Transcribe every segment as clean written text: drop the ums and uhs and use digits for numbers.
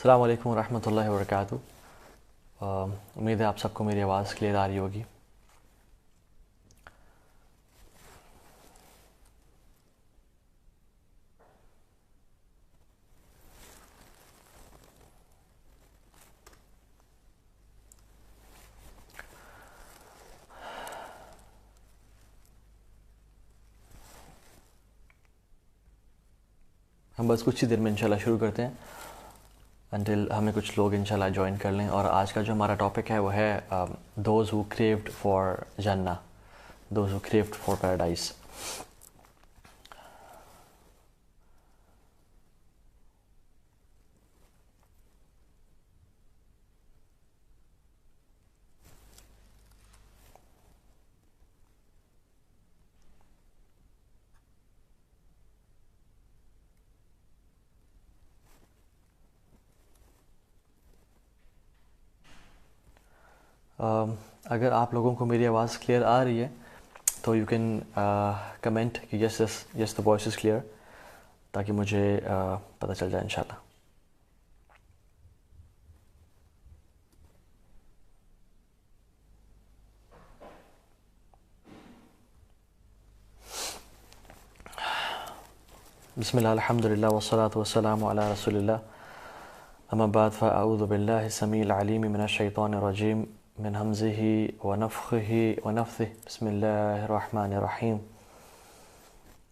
السلام علیکم ورحمۃ اللہ وبرکاتہ۔ امید ہے آپ سب کو میری آواز کلیئر آ رہی ہوگی۔ ہم بس کچھ ہی دیر میں انشاءاللہ شروع کرتے ہیں انٹل ہمیں کچھ لوگ انشاءاللہ جوائن کر لیں۔ اور آج کا جو ہمارا ٹاپک ہے وہ ہے دوز ہو کریوڈ فار جنہ، those who craved for paradise. اگر آپ لوگوں کو میری آواز کلیئر آ رہی ہے تو یو کین کمنٹ کہ یس یس یس دا وائس از کلیئر، تاکہ مجھے پتہ چل جائے انشاءاللہ۔ بسم اللہ الحمد للہ والصلاة والسلام علی رسول اللہ، اما بعد فاعوذ باللہ السمیع العلیم من الشیطان الرجیم من حمزہ ونفخہ ونفثہ، بسم اللہ الرحمن الرحیم۔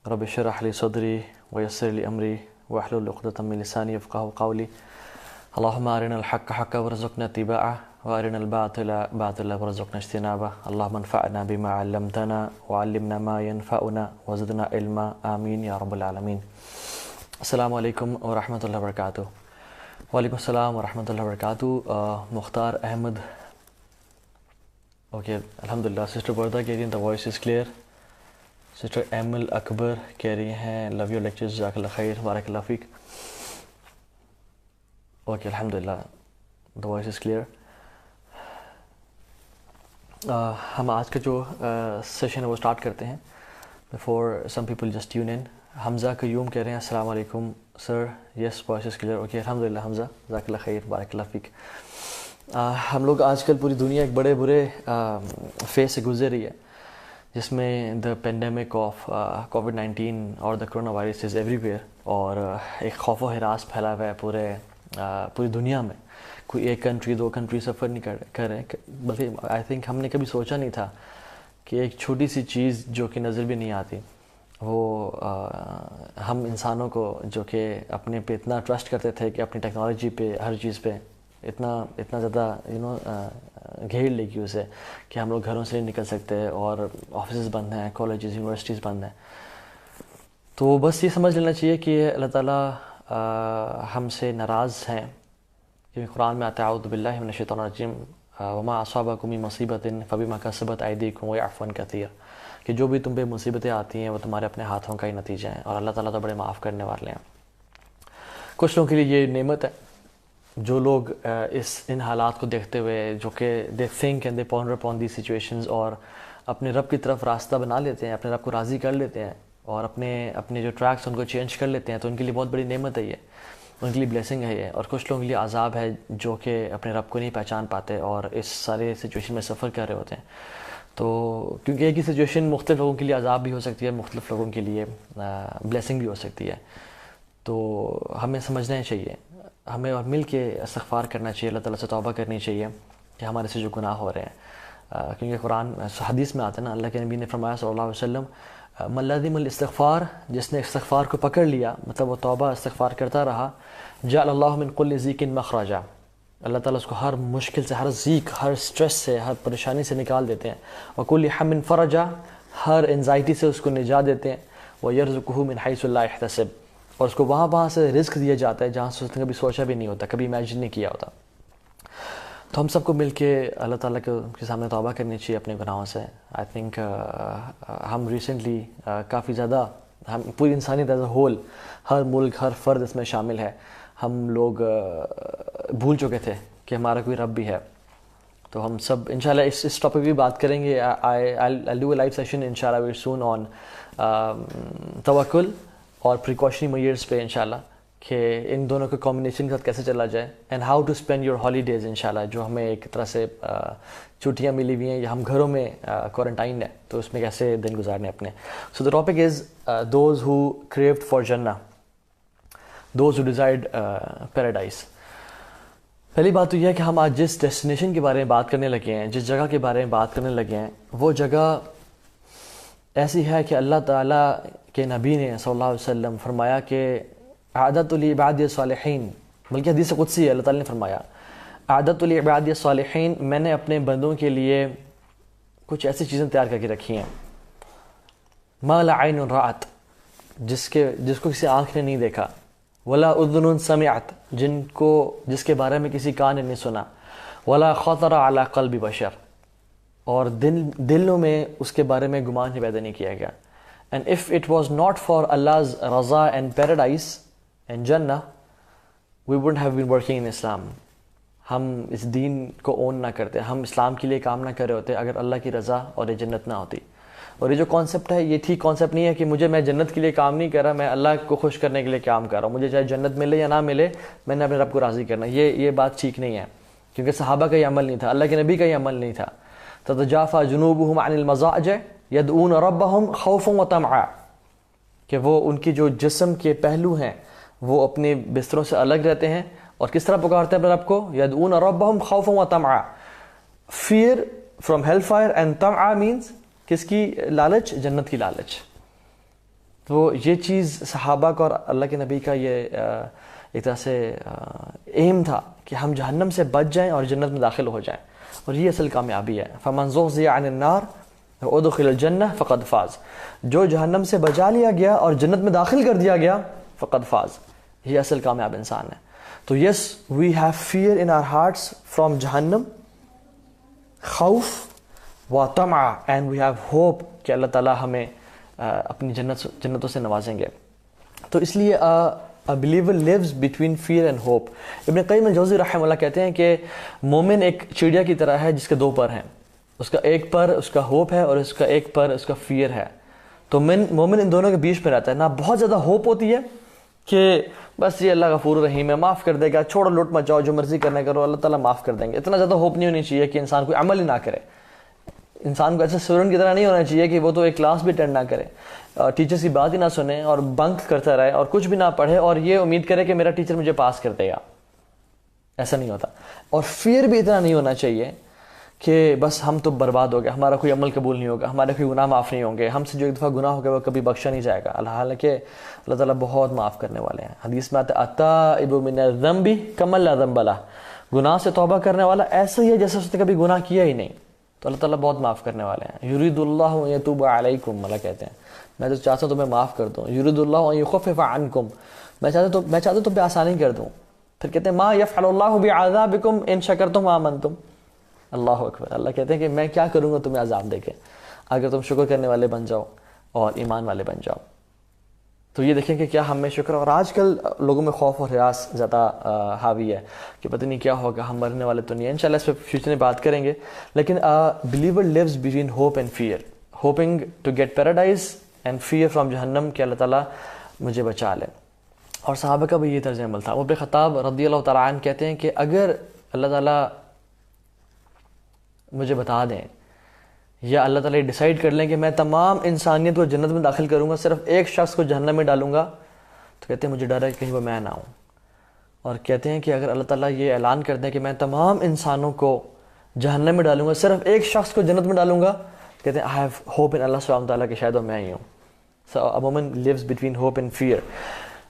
رب اشرح لی صدری ویسر لی امری واحلل عقدۃ من لسانی یفقہوا قولی، اللہم ارنا الحق حقا وارزقنا اتباعہ وارنا الباطل باطلا وارزقنا اجتنابہ، اللہم انفعنا بما علمتنا وعلمنا ما ينفعنا وزدنا علما، آمین یا رب العالمین۔ السلام علیکم ورحمۃ اللہ وبرکاتہ۔ وعلیکم السلام ورحمۃ اللہ وبرکاتہ۔ مختار احمد، اوکے الحمدللہ۔ سسٹر بردا کہہ رہی ہیں the voice is clear. Sister Aimal Akbar کہہ رہی ہیں لو یور لیکچرز، جزاک اللہ خیر، بارک اللہ فیک۔ اوکے الحمدللہ، دا وائس از کلیئر۔ ہم آج کا جو سیشن ہے وہ اسٹارٹ کرتے ہیں۔ Before some people just tune in, Hamza Qayyum کہہ رہے ہیں السلام علیکم sir, yes voice is clear. Okay الحمدللہ حمزہ، جزاک اللہ خیر، بارک اللہ فیک۔ ہم لوگ آج کل پوری دنیا ایک بڑے برے فیز سے گزر رہی ہے، جس میں دا پینڈیمک آف کووڈ-19 اور the corona virus is everywhere, اور ایک خوف و ہراس پھیلا ہوا ہے پوری دنیا میں۔ کوئی ایک کنٹری دو کنٹری سفر نہیں کر رہے ہیں، بلکہ آئی تھنک ہم نے کبھی سوچا نہیں تھا کہ ایک چھوٹی سی چیز جو کہ نظر بھی نہیں آتی، وہ ہم انسانوں کو جو کہ اپنے پہ اتنا ٹرسٹ کرتے تھے کہ اپنی ٹیکنالوجی پہ ہر چیز پہ اتنا زیادہ گھیر لے گی اسے کہ ہم لوگ گھروں سے نہیں نکل سکتے، اور آفیسز بند ہیں، کالجز یونیورسٹیز بند ہیں۔ تو بس یہ سمجھ لینا چاہیے کہ اللہ تعالیٰ ہم سے ناراض ہیں، کیونکہ قرآن میں آتا ہے اعوذ باللہ من الشیطان الرجیم وما اصابکم من مصیبۃ فبما کسبت ایدیکم ویعفو عن کثیر، کہ جو بھی تم پہ مصیبتیں آتی ہیں وہ تمہارے اپنے ہاتھوں کا ہی نتیجہ ہیں، اور اللہ تعالیٰ تو بڑے معاف کرنے والے ہیں۔ کچھ لوگوں کے لیے یہ نعمت ہے، جو لوگ ان حالات کو دیکھتے ہوئے جو کہ they think and they ponder upon these situations, اور اپنے رب کی طرف راستہ بنا لیتے ہیں، اپنے رب کو راضی کر لیتے ہیں، اور اپنے جو ٹریکس ان کو چینج کر لیتے ہیں، تو ان کے لیے بہت بڑی نعمت ہے یہ، ان کے لیے بلیسنگ ہے یہ۔ اور کچھ لوگوں کے لیے عذاب ہے جو کہ اپنے رب کو نہیں پہچان پاتے اور اس سارے سچویشن میں سفر کر رہے ہوتے ہیں۔ تو کیونکہ ایک ہی سچویشن مختلف لوگوں کے لیے عذاب بھی ہو سکتی ہے، مختلف لوگوں کے لیے بلیسنگ بھی ہو سکتی ہے، تو ہمیں سمجھنا چاہیے، ہمیں اور مل کے استغفار کرنا چاہیے، اللہ تعالیٰ سے توبہ کرنی چاہیے کہ ہمارے سے جو گناہ ہو رہے ہیں، کیونکہ قرآن حدیث میں آتا ہے نا، اللہ کے نبی نے فرمایا صلی اللہ علیہ وسلم من لزم الاستغفار، جس نے استغفار کو پکڑ لیا، مطلب وہ توبہ استغفار کرتا رہا، جعل اللہ من کل ضیق مخرجا، اللہ تعالیٰ اس کو ہر مشکل سے، ہر ضیق، ہر سٹریس سے، ہر پریشانی سے نکال دیتے ہیں، وکل ہم فرجا، ہر انزائٹی سے اس کو نجات دیتے ہیں، ویرزقہ من حیث لا یحتسب، اور اس کو وہاں سے رزق دیا جاتا ہے جہاں سے اس نے کبھی سوچا بھی نہیں ہوتا، کبھی امیجن نہیں کیا ہوتا۔ تو ہم سب کو مل کے اللہ تعالیٰ کے سامنے توبہ کرنی چاہیے اپنے گناہوں سے۔ آئی تھنک ہم ریسنٹلی کافی زیادہ، ہم پوری انسانیت ایز اے ہول، ہر ملک، ہر فرد اس میں شامل ہے، ہم لوگ بھول چکے تھے کہ ہمارا کوئی رب بھی ہے۔ تو ہم سب انشاءاللہ اس ٹاپک پہ بھی بات کریں گے۔ I'll do a live session انشاءاللہ very soon on توکل اور precautionary measures پہ انشاءاللہ، کہ ان دونوں کے کمبینیشن کے ساتھ کیسے چلا جائے، and how to spend your holidays انشاءاللہ، جو ہمیں ایک طرح سے چھٹیاں ملی ہوئی ہیں یا ہم گھروں میں کوارنٹائن ہے، تو اس میں کیسے دن گزارنے اپنے. So the topic is those who craved for جنہ، دوز ہو ڈیزائرڈ پیراڈائز. پہلی بات تو یہ ہے کہ ہم آج جس ڈیسٹینیشن کے بارے میں بات کرنے لگے ہیں، جس جگہ کے بارے میں بات کرنے لگے ہیں، وہ جگہ ایسی ہے کہ اللہ تعالیٰ کے نبی نے صلی اللہ علیہ وسلم فرمایا کہ اعددت لعبادی الصالحین، بلکہ حدیث قدسی ہے، اللہ تعالیٰ نے فرمایا اعددت لعبادی الصالحین، میں نے اپنے بندوں کے لیے کچھ ایسی چیزیں تیار کر کے رکھی ہیں، ما لا عین رأت، جس کو کسی آنکھ نے نہیں دیکھا، ولا اذن سمعت، جس کے بارے میں کسی کان نے نہیں سنا، ولا خطر علی قلب بشر، اور دلوں میں اس کے بارے میں گمان ہی پیدا نہیں کیا گیا. And if it was not for Allah's رضا اینڈ پیراڈائز اینڈ جنہ we wouldn't have been working in Islam. ہم اس دین کو اون نہ کرتے، ہم اسلام کے لیے کام نہ کر رہے ہوتے اگر اللہ کی رضا اور یہ جنت نہ ہوتی. اور یہ جو کانسیپٹ ہے، یہ ٹھیک کانسیپٹ نہیں ہے کہ میں جنت کے لیے کام نہیں کر رہا، میں اللہ کو خوش کرنے کے لیے کام کر رہا ہوں، مجھے چاہے جنت ملے یا نہ ملے، میں نے اپنے رب کو راضی کرنا. یہ بات ٹھیک نہیں ہے، کیونکہ صحابہ کا یہ عمل نہیں تھا، اللہ کے نبی کا یہ عمل نہیں تھا. تتجافى جنوبهم عن المضاجع يدعون ربهم خوفا وطمعا، کہ وہ ان کی جو جسم کے پہلو ہیں وہ اپنے بستروں سے الگ رہتے ہیں اور کس طرح پکارتے ہیں اپنے رب کو، يدعون ربهم خوفا وطمعا، fear from hellfire and طمع means کس کی لالچ، جنت کی لالچ. تو یہ چیز صحابہ کا اور اللہ کے نبی کا یہ ایک طرح سے ایم تھا کہ ہم جہنم سے بچ جائیں اور جنت میں داخل ہو جائیں، اور یہ اصل کامیابی ہے. فمن زحزح عن النار وادخل الجنہ فقد فاز، جو جہنم سے بچا لیا گیا اور جنت میں داخل کر دیا گیا فقد فاز، یہ اصل کامیاب انسان ہے. تو yes we have fear in our hearts from جہنم، خوف و طمع، اینڈ وی ہیو ہوپ کہ اللہ تعالیٰ ہمیں اپنی جنتوں سے نوازیں گے. تو اس لیے A believer lives between fear and hope. ابن قیم الجوزی رحمہ اللہ کہتے ہیں کہ مومن ایک چڑیا کی طرح ہے جس کے دو پر ہیں، اس کا ایک پر اس کا ہوپ ہے اور اس کا ایک پر اس کا فیئر ہے. تو مومن ان دونوں کے بیچ میں رہتا ہے. نہ بہت زیادہ ہوپ ہوتی ہے کہ بس یہ اللہ غفور رحیم ہے، معاف کر دے گا، چھوڑو لوٹ مچاؤ، جو مرضی کرنا کرو، اللہ تعالیٰ معاف کر دیں گے. اتنا زیادہ ہوپ نہیں ہونی چاہیے کہ انسان کوئی عمل ہی نہ کرے. انسان کو ایسے اسٹوڈنٹ کی طرح نہیں ہونا چاہیے کہ وہ تو ایک کلاس بھی اٹینڈ نہ کرے، ٹیچرس کی بات ہی نہ سنے اور بنک کرتا رہے اور کچھ بھی نہ پڑھے اور یہ امید کرے کہ میرا ٹیچر مجھے پاس کر دے گا. ایسا نہیں ہوتا. اور فیئر بھی اتنا نہیں ہونا چاہیے کہ بس ہم تو برباد ہو گئے، ہمارا کوئی عمل قبول نہیں ہوگا، ہمارے کوئی گناہ معاف نہیں ہوں گے، ہم سے جو ایک دفعہ گناہ ہو گیا وہ کبھی بخشا نہیں جائے گا. حالانکہ اللہ تعالیٰ بہت معاف کرنے والے ہیں. حدیث میں آتا ہے التائب من الذنب کمن لا ذنب لہ، گناہ سے توبہ کرنے والا ایسا ہی ہے جیسے اس نے کبھی گناہ کیا ہی نہیں. تو اللہ تعالیٰ بہت معاف کرنے والے ہیں. یرید اللہ ان یتوب علیکم، اللہ کہتے ہیں میں تو چاہتا ہوں تمہیں معاف کر دوں. یرید اللہ ان یخفف عنکم، میں چاہتا ہوں تم پہ آسانی کر دوں. پھر کہتے ہیں ما یفعل اللہ بعذابکم ان شکرتم وآمنتم. اللہ اکبر. اللہ کہتے ہیں کہ میں کیا کروں گا تمہیں عذاب دے کے اگر تم شکر کرنے والے بن جاؤ اور ایمان والے بن جاؤ. تو یہ دیکھیں کہ کیا ہم میں شکر. اور آج کل لوگوں میں خوف اور ہراس زیادہ حاوی ہے کہ پتہ نہیں کیا ہوگا، ہم مرنے والے تو نہیں ہیں. انشاءاللہ اس پہ فیوچر میں بات کریں گے. لیکن believer lives between hope and fear, hoping to get paradise and fear from جہنم کہ اللہ تعالیٰ مجھے بچا لے. اور صحابہ کا بھی یہ طرز عمل تھا. عمر بن خطاب رضی اللہ تعالیٰ عنہ کہتے ہیں کہ اگر اللہ تعالیٰ مجھے بتا دیں یا اللہ تعالیٰ ڈیسائیڈ کر لیں کہ میں تمام انسانیت کو جنت میں داخل کروں گا، صرف ایک شخص کو جہنم میں ڈالوں گا، تو کہتے ہیں مجھے ڈر ہے کہ کہیں وہ میں نہ ہوں. اور کہتے ہیں کہ اگر اللہ تعالیٰ یہ اعلان کر دیں کہ میں تمام انسانوں کو جہنم میں ڈالوں گا، صرف ایک شخص کو جنت میں ڈالوں گا، کہتے ہیں آئی ہیو ہوپ ان اللہ سبحانہ تعالیٰ کہ شاید وہ میں ہی ہوں. So a woman lives between hope and fear.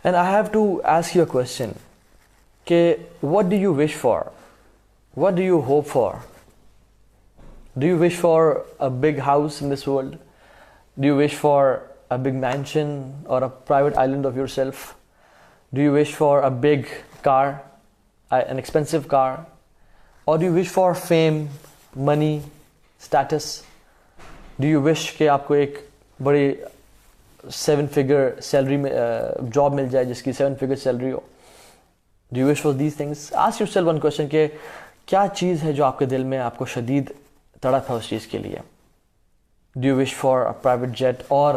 And I have to ask you a question کہ what do you wish for? What do you hope for? Do you wish for a big house in this world? Do you wish for a big mansion or a private island of yourself? Do you wish for a big car, an expensive car? Or do you wish for fame, money, status? Do you wish کہ آپ کو ایک بڑی 7 figure salary job مل جائے جس کی 7 figure salary who? Do you wish for these things? Ask yourself one question کہ کیا چیز ہے جو آپ کے دل میں آپ کو شدید تڑپ ہے اس چیز کے لیے؟ Do you wish for a private jet or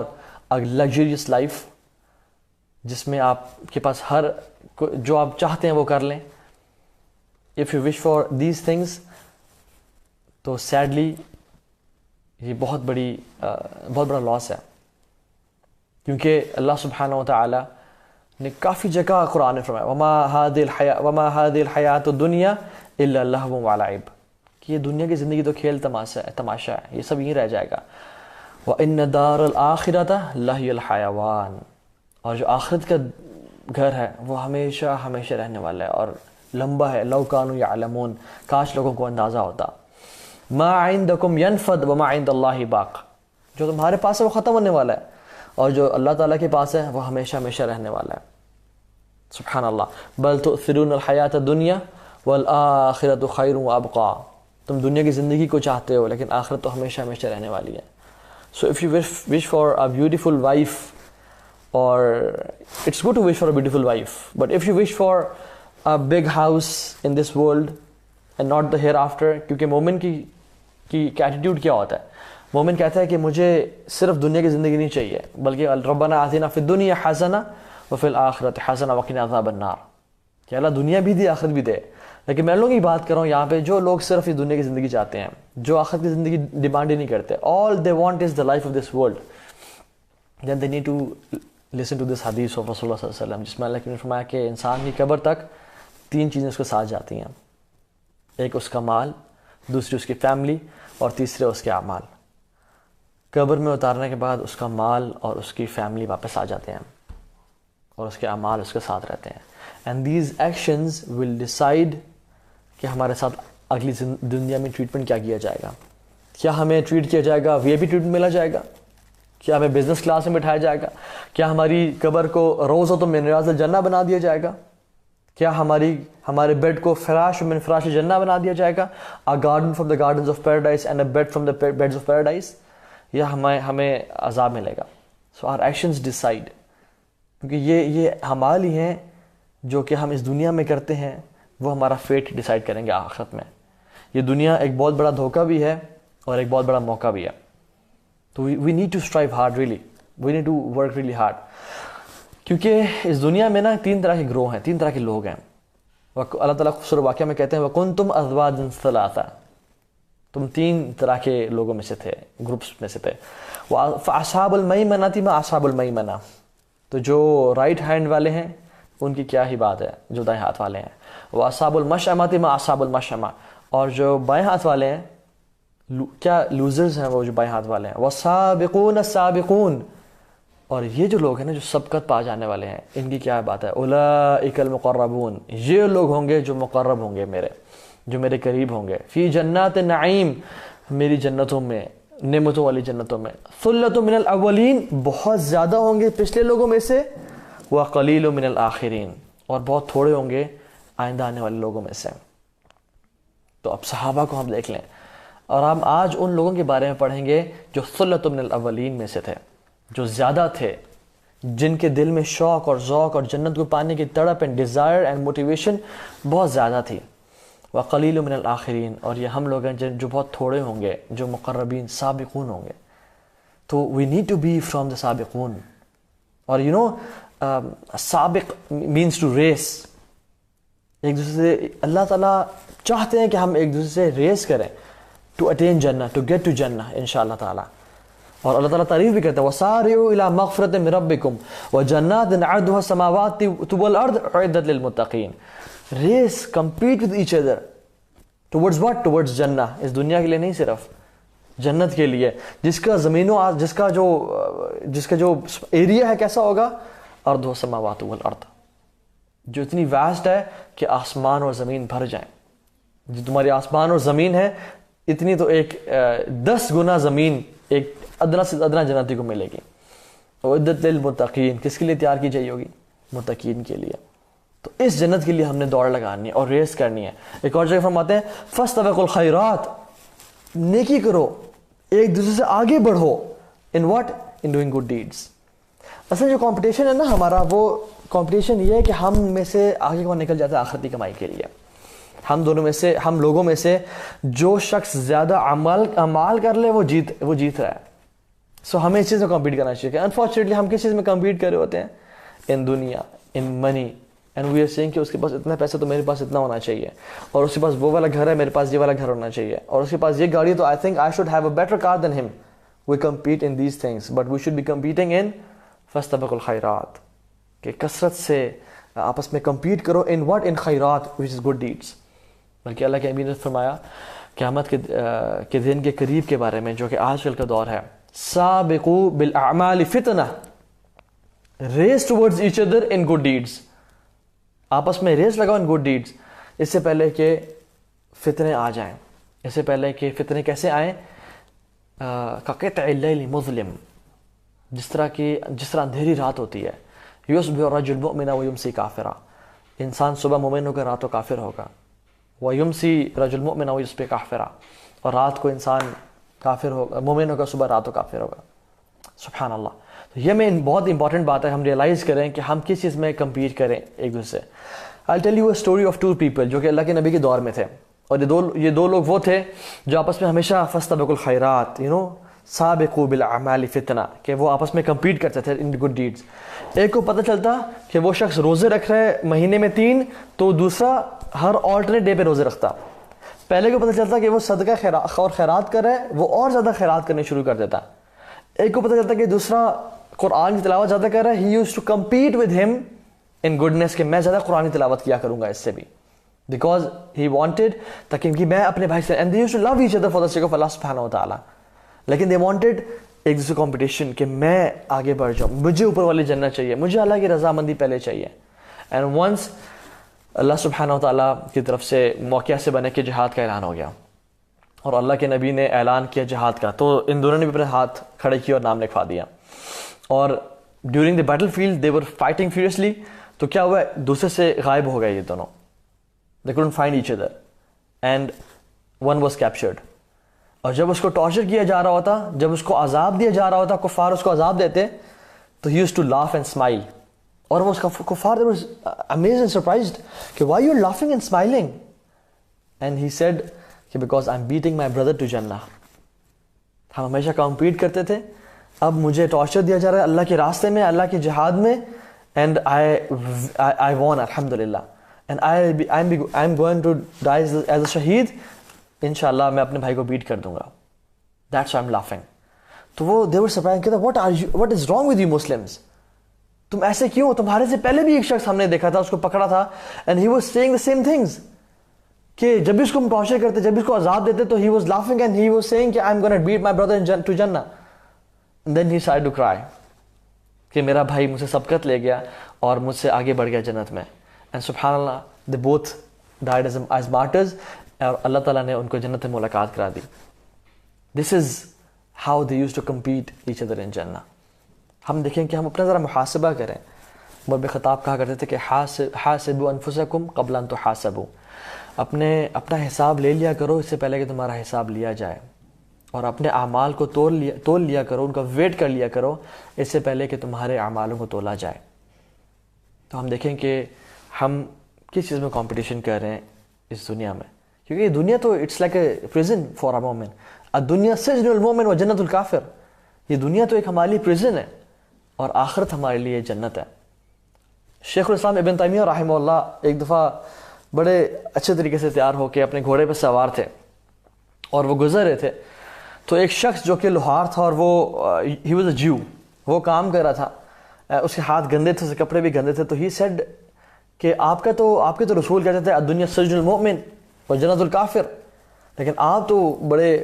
a luxurious life? جس میں آپ کے پاس ہر جو آپ چاہتے ہیں وہ کر لیں. If you wish for these things تو سیڈلی یہ بہت بڑا لاس ہے, کیونکہ اللہ سبحانہ و تعالی نے کافی جگہ قرآن میں فرمایا وما هذه الحیات الدنیا الا لہو ولعب, کہ یہ دنیا کی زندگی تو کھیل تماشا ہے, یہ سب یہیں رہ جائے گا. وَإِنَّ دَارَ الْآخِرَةَ لَهِيَ الْحَيَوَانِ, اور جو آخرت کا گھر ہے وہ ہمیشہ ہمیشہ رہنے والا ہے اور لمبا ہے. لَوْ كَانُوا يَعْلَمُونَ, کاش لوگوں کو اندازہ ہوتا. مَا عِنْدَكُمْ يَنْفَدْ وَمَا عِنْدَ اللَّهِ بَاقٍ, جو تمہارے پاس ہے وہ ختم ہونے والا ہے, اور جو اللہ تعالیٰ کے پاس ہے وہ ہمیشہ ہمیشہ رہنے والا ہے. سبحان اللہ. بل تؤثرون الحیات الدنیا والآخرۃ خیر وابقیٰ, تم دنیا کی زندگی کو چاہتے ہو لیکن آخرت تو ہمیشہ ہمیشہ رہنے والی ہے. So if you wish for a beautiful wife, or it's good to wish for a beautiful wife, but if you wish for a big house in this world and not the hereafter, کیونکہ مومن کی attitude کیا ہوتا ہے, مومن کہتا ہے کہ مجھے صرف دنیا کی زندگی نہیں چاہیے بلکہ ربنا آتنا فی الدنیا حسنہ وفی الآخرۃ حسنہ وقنا عذاب النار, کہ اللہ دنیا بھی دے آخرت بھی دے. لیکن میں لوگوں کی بات کر رہا ہوں یہاں پہ جو لوگ صرف اس دنیا کی زندگی چاہتے ہیں, جو آخرت کی زندگی ڈیمانڈ ہی نہیں کرتے, all they want is the life of this world, then they need to listen to this hadith of Rasulullah صلی اللہ علیہ وسلم, جس میں اللہ نے فرمایا کہ انسان کی قبر تک 3 چیزیں اس کے ساتھ جاتی ہیں, ایک اس کا مال, دوسری اس کی فیملی, اور تیسرے اس کے اعمال. قبر میں اتارنے کے بعد اس کا مال اور اس کی فیملی واپس آ جاتے ہیں اور اس کے اعمال اس کے ساتھ رہتے ہیں. And these actions will decide کہ ہمارے ساتھ اگلی دنیا میں ٹریٹمنٹ کیا کیا جائے گا. کیا ہمیں ٹریٹ کیا جائے گا, وی آئی پی ٹریٹمنٹ ملا جائے گا, کیا ہمیں بزنس کلاس میں بٹھایا جائے گا, کیا ہماری قبر کو روضۃ من ریاض الجنہ بنا دیا جائے گا, کیا ہمارے بیڈ کو فراش من فراش الجنہ بنا دیا جائے گا, a garden from the gardens of paradise and a bed from the beds of paradise, یا ہمیں عذاب ملے گا. So our actions decide, کیونکہ یہ اعمال ہی ہیں جو کہ ہم اس دنیا میں کرتے ہیں وہ ہمارا فیٹ ڈیسائیڈ کریں گے آخرت میں. یہ دنیا ایک بہت بڑا دھوکہ بھی ہے اور ایک بہت بڑا موقع بھی ہے. تو we need to strive hard, really we need to work really hard, کیونکہ اس دنیا میں نا 3 طرح کے گروہ ہیں, 3 طرح کے لوگ ہیں. اللہ تعالیٰ سورہ واقعہ میں کہتے ہیں وَكُنْتُمْ أَزْوَاجًا ثَلَاثًا, تم 3 طرح کے لوگوں میں سے تھے, گروپس میں سے تھے. فَأَصْحَابُ الْمَيْمَنَةِ مَا أَصْحَابُ الْمَيْمَنَةِ, تو جو رائٹ ہینڈ والے ہیں ان کی کیا ہی بات ہے جو دائیں ہاتھ والے ہیں. وَأَصْحَابُ الْمَشْأَمَةِ مَا أَصْحَابُ الْمَشْأَمَةِ, اور جو بائیں ہاتھ والے ہیں کیا لوزرز ہیں وہ جو بائیں ہاتھ والے ہیں. وَالسَّابِقُونَ السَّابِقُونَ, اور یہ جو لوگ ہیں نا جو سبقت پا جانے والے ہیں, ان کی کیا بات ہے. اولئک المقربون, یہ لوگ ہوں گے جو مقرب ہوں گے میرے, جو میرے قریب ہوں گے. فی جنات النعیم, میری جنتوں میں, نعمتوں والی جنتوں میں. ثلۃ من الاولین, بہت زیادہ ہوں گے پچھلے لوگوں میں سے. وقلیل من الاخرین, اور بہت تھوڑے ہوں گے آئندہ آنے والے لوگوں میں سے. تو اب صحابہ کو ہم دیکھ لیں, اور ہم آج ان لوگوں کے بارے میں پڑھیں گے جو ثلۃ من الاولین میں سے تھے, جو زیادہ تھے, جن کے دل میں شوق اور ذوق اور جنت کو پانے کی تڑپ اینڈ ڈیزائر اینڈ موٹیویشن بہت زیادہ تھی. وقلیل من الاخرین, اور یہ ہم لوگ ہیں جو بہت تھوڑے ہوں گے, جو مقربین سابقون ہوں گے. تو we need to be from the سابقون. اور یو نو سابق مینس ٹو ریس, ایک دوسرے سے اللہ تعالیٰ چاہتے ہیں کہ ہم ایک دوسرے سے ریس کریں ٹو اٹین جنہ, ٹو گیٹ ٹو جنہ انشاءاللہ تعالیٰ. اور اللہ تعالیٰ تعریف بھی کرتے ہیں وَسَارِعُوا إِلَىٰ مَغْفِرَةٍ مِّن رَبِّكُمْ وَجَنَّاتٍ عَرْضُهَا السَّمَاوَاتُ وَالْأَرْضُ أُعِدَّتْ لِلْمُتَّقِينَ. Race, compete with each other towards what, towards جنہ. اس دنیا کے لیے نہیں, صرف جنت کے لیے, جس کا زمین و جس کا جو ایریا ہے کیسا ہوگا. ارض و سماوات والارض, جو اتنی واسٹ ہے کہ آسمان اور زمین بھر جائیں. جو تمہاری آسمان اور زمین ہے اتنی تو ایک 10 گنا زمین ایک ادنا سے ادنا جنتی کو ملے گی. اعدت للمتقین, کس کے لیے تیار کی جائی ہوگی؟ متقین کے لیے. تو اس جنت کے لیے ہم نے دوڑ لگانی ہے اور ریس کرنی ہے. ایک اور جگہ فرماتے ہیں فاستبقوا الخیرات, نیکی کرو, ایک دوسرے سے آگے بڑھو. In what? In doing good deeds. اصل جو کمپٹیشن ہے نا ہمارا, وہ کمپٹیشن یہ ہے کہ ہم میں سے آگے کون نکل جاتا ہے آخرتی کمائی کے لیے. ہم لوگوں میں سے جو شخص زیادہ اعمال کر لے وہ جیت رہا ہے. سو ہمیں اس چیز میں کمپیٹ کرنا چاہیے. انفارچونیٹلی ہم کس چیز میں کمپیٹ کر رہے ہوتے ہیں؟ in dunya, in money, and we are saying کہ اس کے پاس اتنا پیسہ تو میرے پاس اتنا ہونا چاہیے, اور اس کے پاس وہ والا گھر ہے, میرے پاس یہ والا گھر ہونا چاہیے, اور اس کے پاس یہ گاڑی, تو I think I should have a better car than him. We compete in these things, but we should be competing in فاستبقوا الخیرات, کہ کثرت سے آپس میں کمپیٹ کرو. in what? in خیرات, which is good deeds. بلکہ اللہ کے امین نے فرمایا قیامت کے دن کے قریب کے بارے میں, جو کہ آج کل کا دور ہے, سابقوا بالاعمال فتنہ, race towards each other in good deeds, آپس میں ریس لگاؤ ان گڈ ڈیڈز, اس سے پہلے کہ فتنے آ جائیں. اس سے پہلے کہ فتنے کیسے آئیں, کقطع اللیل مظلم, جس طرح اندھیری رات ہوتی ہے, یصبح الرجل مؤمنا ویمسی کافرا, انسان صبح مومن ہوگا, رات کو کافر ہوگا. ویمسی رجل مؤمنا ویصبح کافرا, اور رات کو انسان کافر ہوگا, مومن ہوگا, صبح رات کو کافر ہوگا. سبحان اللہ. تو یہ میں بہت امپورٹنٹ بات ہے, ہم ریئلائز کریں کہ ہم کس چیز میں کمپیٹ کریں ایک دوسرے سے. I'll tell you a story of two people جو کہ اللہ کے نبی کے دور میں تھے, اور یہ دو لوگ وہ تھے جو آپس میں ہمیشہ فاستبقوا الخیرات, سابقوا بالاعمال فتنہ, کہ وہ آپس میں کمپیٹ کرتے تھے ان گڈ ڈیڈز. ایک کو پتہ چلتا کہ وہ شخص روزے رکھ رہا ہے مہینے میں 3, تو دوسرا ہر آلٹرنیٹ ڈے پہ روزے رکھتا. پہلے کو پتہ چلتا کہ وہ صدقہ اور خیرات کر رہا ہے, وہ اور زیادہ خیرات کرنے شروع کر دیتا. ایک کو پتہ چلتا کہ دوسرا قرآن کی تلاوت زیادہ کر رہا ہے, he used to compete with him in goodness, کہ میں زیادہ قرآن کی تلاوت کیا کروں گا اس سے بھی, because he wanted, تاکہ میں اپنے بھائی سے, and they used to love each other for the sake of Allah سبحانہ و تعالیٰ, لیکن they wanted ایک دوسرے کمپٹیشن کہ میں آگے بڑھ جاؤں, مجھے اوپر والی جنت چاہیے, مجھے اللہ کی رضامندی پہلے چاہیے. and once اللہ سبحانہ و تعالیٰ کی طرف سے موقع سے بنے کہ جہاد کا اعلان ہو گیا, اور اللہ کے نبی نے اعلان کیا جہاد کا, تو ان دونوں نے بھی اپنے ہاتھ کھڑے کیے اور نام لکھوا دیا. اور during the battlefield they were fighting feverishly, تو کیا ہوا, دوسرے سے غائب ہو گئے یہ دونوں, دے couldn't find each other and one was captured. اور جب اس کو ٹارچر کیا جا رہا ہوتا, جب اس کو عذاب دیا جا رہا ہوتا, کفار اس کو عذاب دیتے, تو he used to laugh and smile. اور وہ اس کا کفار they was amazed and surprised کہ why you are laughing and smiling, and he said کہ because I'm beating my brother to Jannah. ہم ہمیشہ کمپیٹ کرتے تھے, اب مجھے ٹارچر دیا جا رہا ہے اللہ کے راستے میں, اللہ کے جہاد میں, and I won الحمدللہ, and I'm going to die as a شہید, انشاءاللہ میں اپنے بھائی کو بیٹ کر دوں گا. That's why I'm laughing. تو وہ they were surprised کہ what is wrong with you Muslims, تم ایسے کیوں, تمہارے سے پہلے بھی ایک شخص ہم نے دیکھا تھا, اس کو پکڑا تھا, and he was saying the same things, کہ جب بھی اس کو ہم ٹارچر کرتے, جب بھی اس کو عذاب دیتے, تو he was laughing and he was saying کہ I'm going to beat my brother to Jannah. And then he started to cry کہ میرا بھائی مجھ سے سبقت لے گیا اور مجھ سے آگے بڑھ گیا جنت میں. And سبحان اللہ, they both died as martyrs, اور اللہ تعالیٰ نے ان کو جنت میں ملاقات کرا دی. This is how they used to compete each other in Jannah. ہم دیکھیں کہ ہم اپنا ذرا محاسبہ کریں. عمر بن خطاب کہا کرتے تھے کہ حاسبوا انفسکم قبل ان تحاسبوا, اپنا حساب لے لیا کرو اس سے پہلے کہ تمہارا حساب لیا جائے, اور اپنے اعمال کو تول لیا کرو, ان کا ویٹ کر لیا کرو اس سے پہلے کہ تمہارے اعمالوں کو تولا جائے. تو ہم دیکھیں کہ ہم کس چیز میں کمپٹیشن کر رہے ہیں اس دنیا میں, کیونکہ یہ دنیا تو it's like a prison for a مومن, الدنیا سجن المومن و جنت الکافر. یہ دنیا تو ایک ہمارے لیے پریزن ہے, اور آخرت ہمارے لیے جنت ہے. شیخ الاسلام ابن تیمیہ رحمہ اللہ ایک دفعہ بڑے اچھے طریقے سے تیار ہو کے اپنے گھوڑے پہ سوار تھے, اور وہ گزر رہے تھے, تو ایک شخص جو کہ لوہار تھا, اور وہ ہی واز اے جیو, وہ کام کر رہا تھا, اس کے ہاتھ گندے تھے, اس کے کپڑے بھی گندے تھے, تو ہی سیڈ کہ آپ کے تو رسول کہتے تھے الدنیا سجن المؤمن و جنت الکافر, لیکن آپ تو بڑے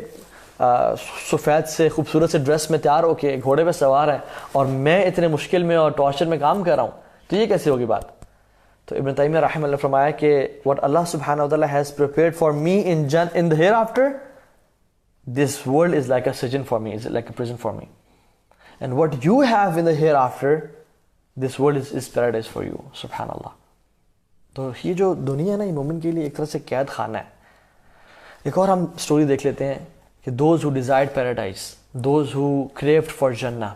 سفید سے خوبصورت سے ڈریس میں تیار ہو کے گھوڑے پہ سوار ہیں, اور میں اتنے مشکل میں اور ٹارچر میں کام کر رہا ہوں, تو یہ کیسے ہوگی بات. تو ابن تیمیہ رحمہ اللہ فرمایا کہ what Allah subhanahu wa ta'ala has prepared for me in the hereafter, this world is like a prison for me, it's like a prison for me, and what you have in the hereafter, this world is paradise for you. سبحان اللہ. تو یہ جو دنیا ہے نا, یہ مومن کے لیے ایک طرح سے قید خانہ ہے. ایک اور ہم سٹوری دیکھ لیتے ہیں کہ those who desired paradise, those who craved for Jannah,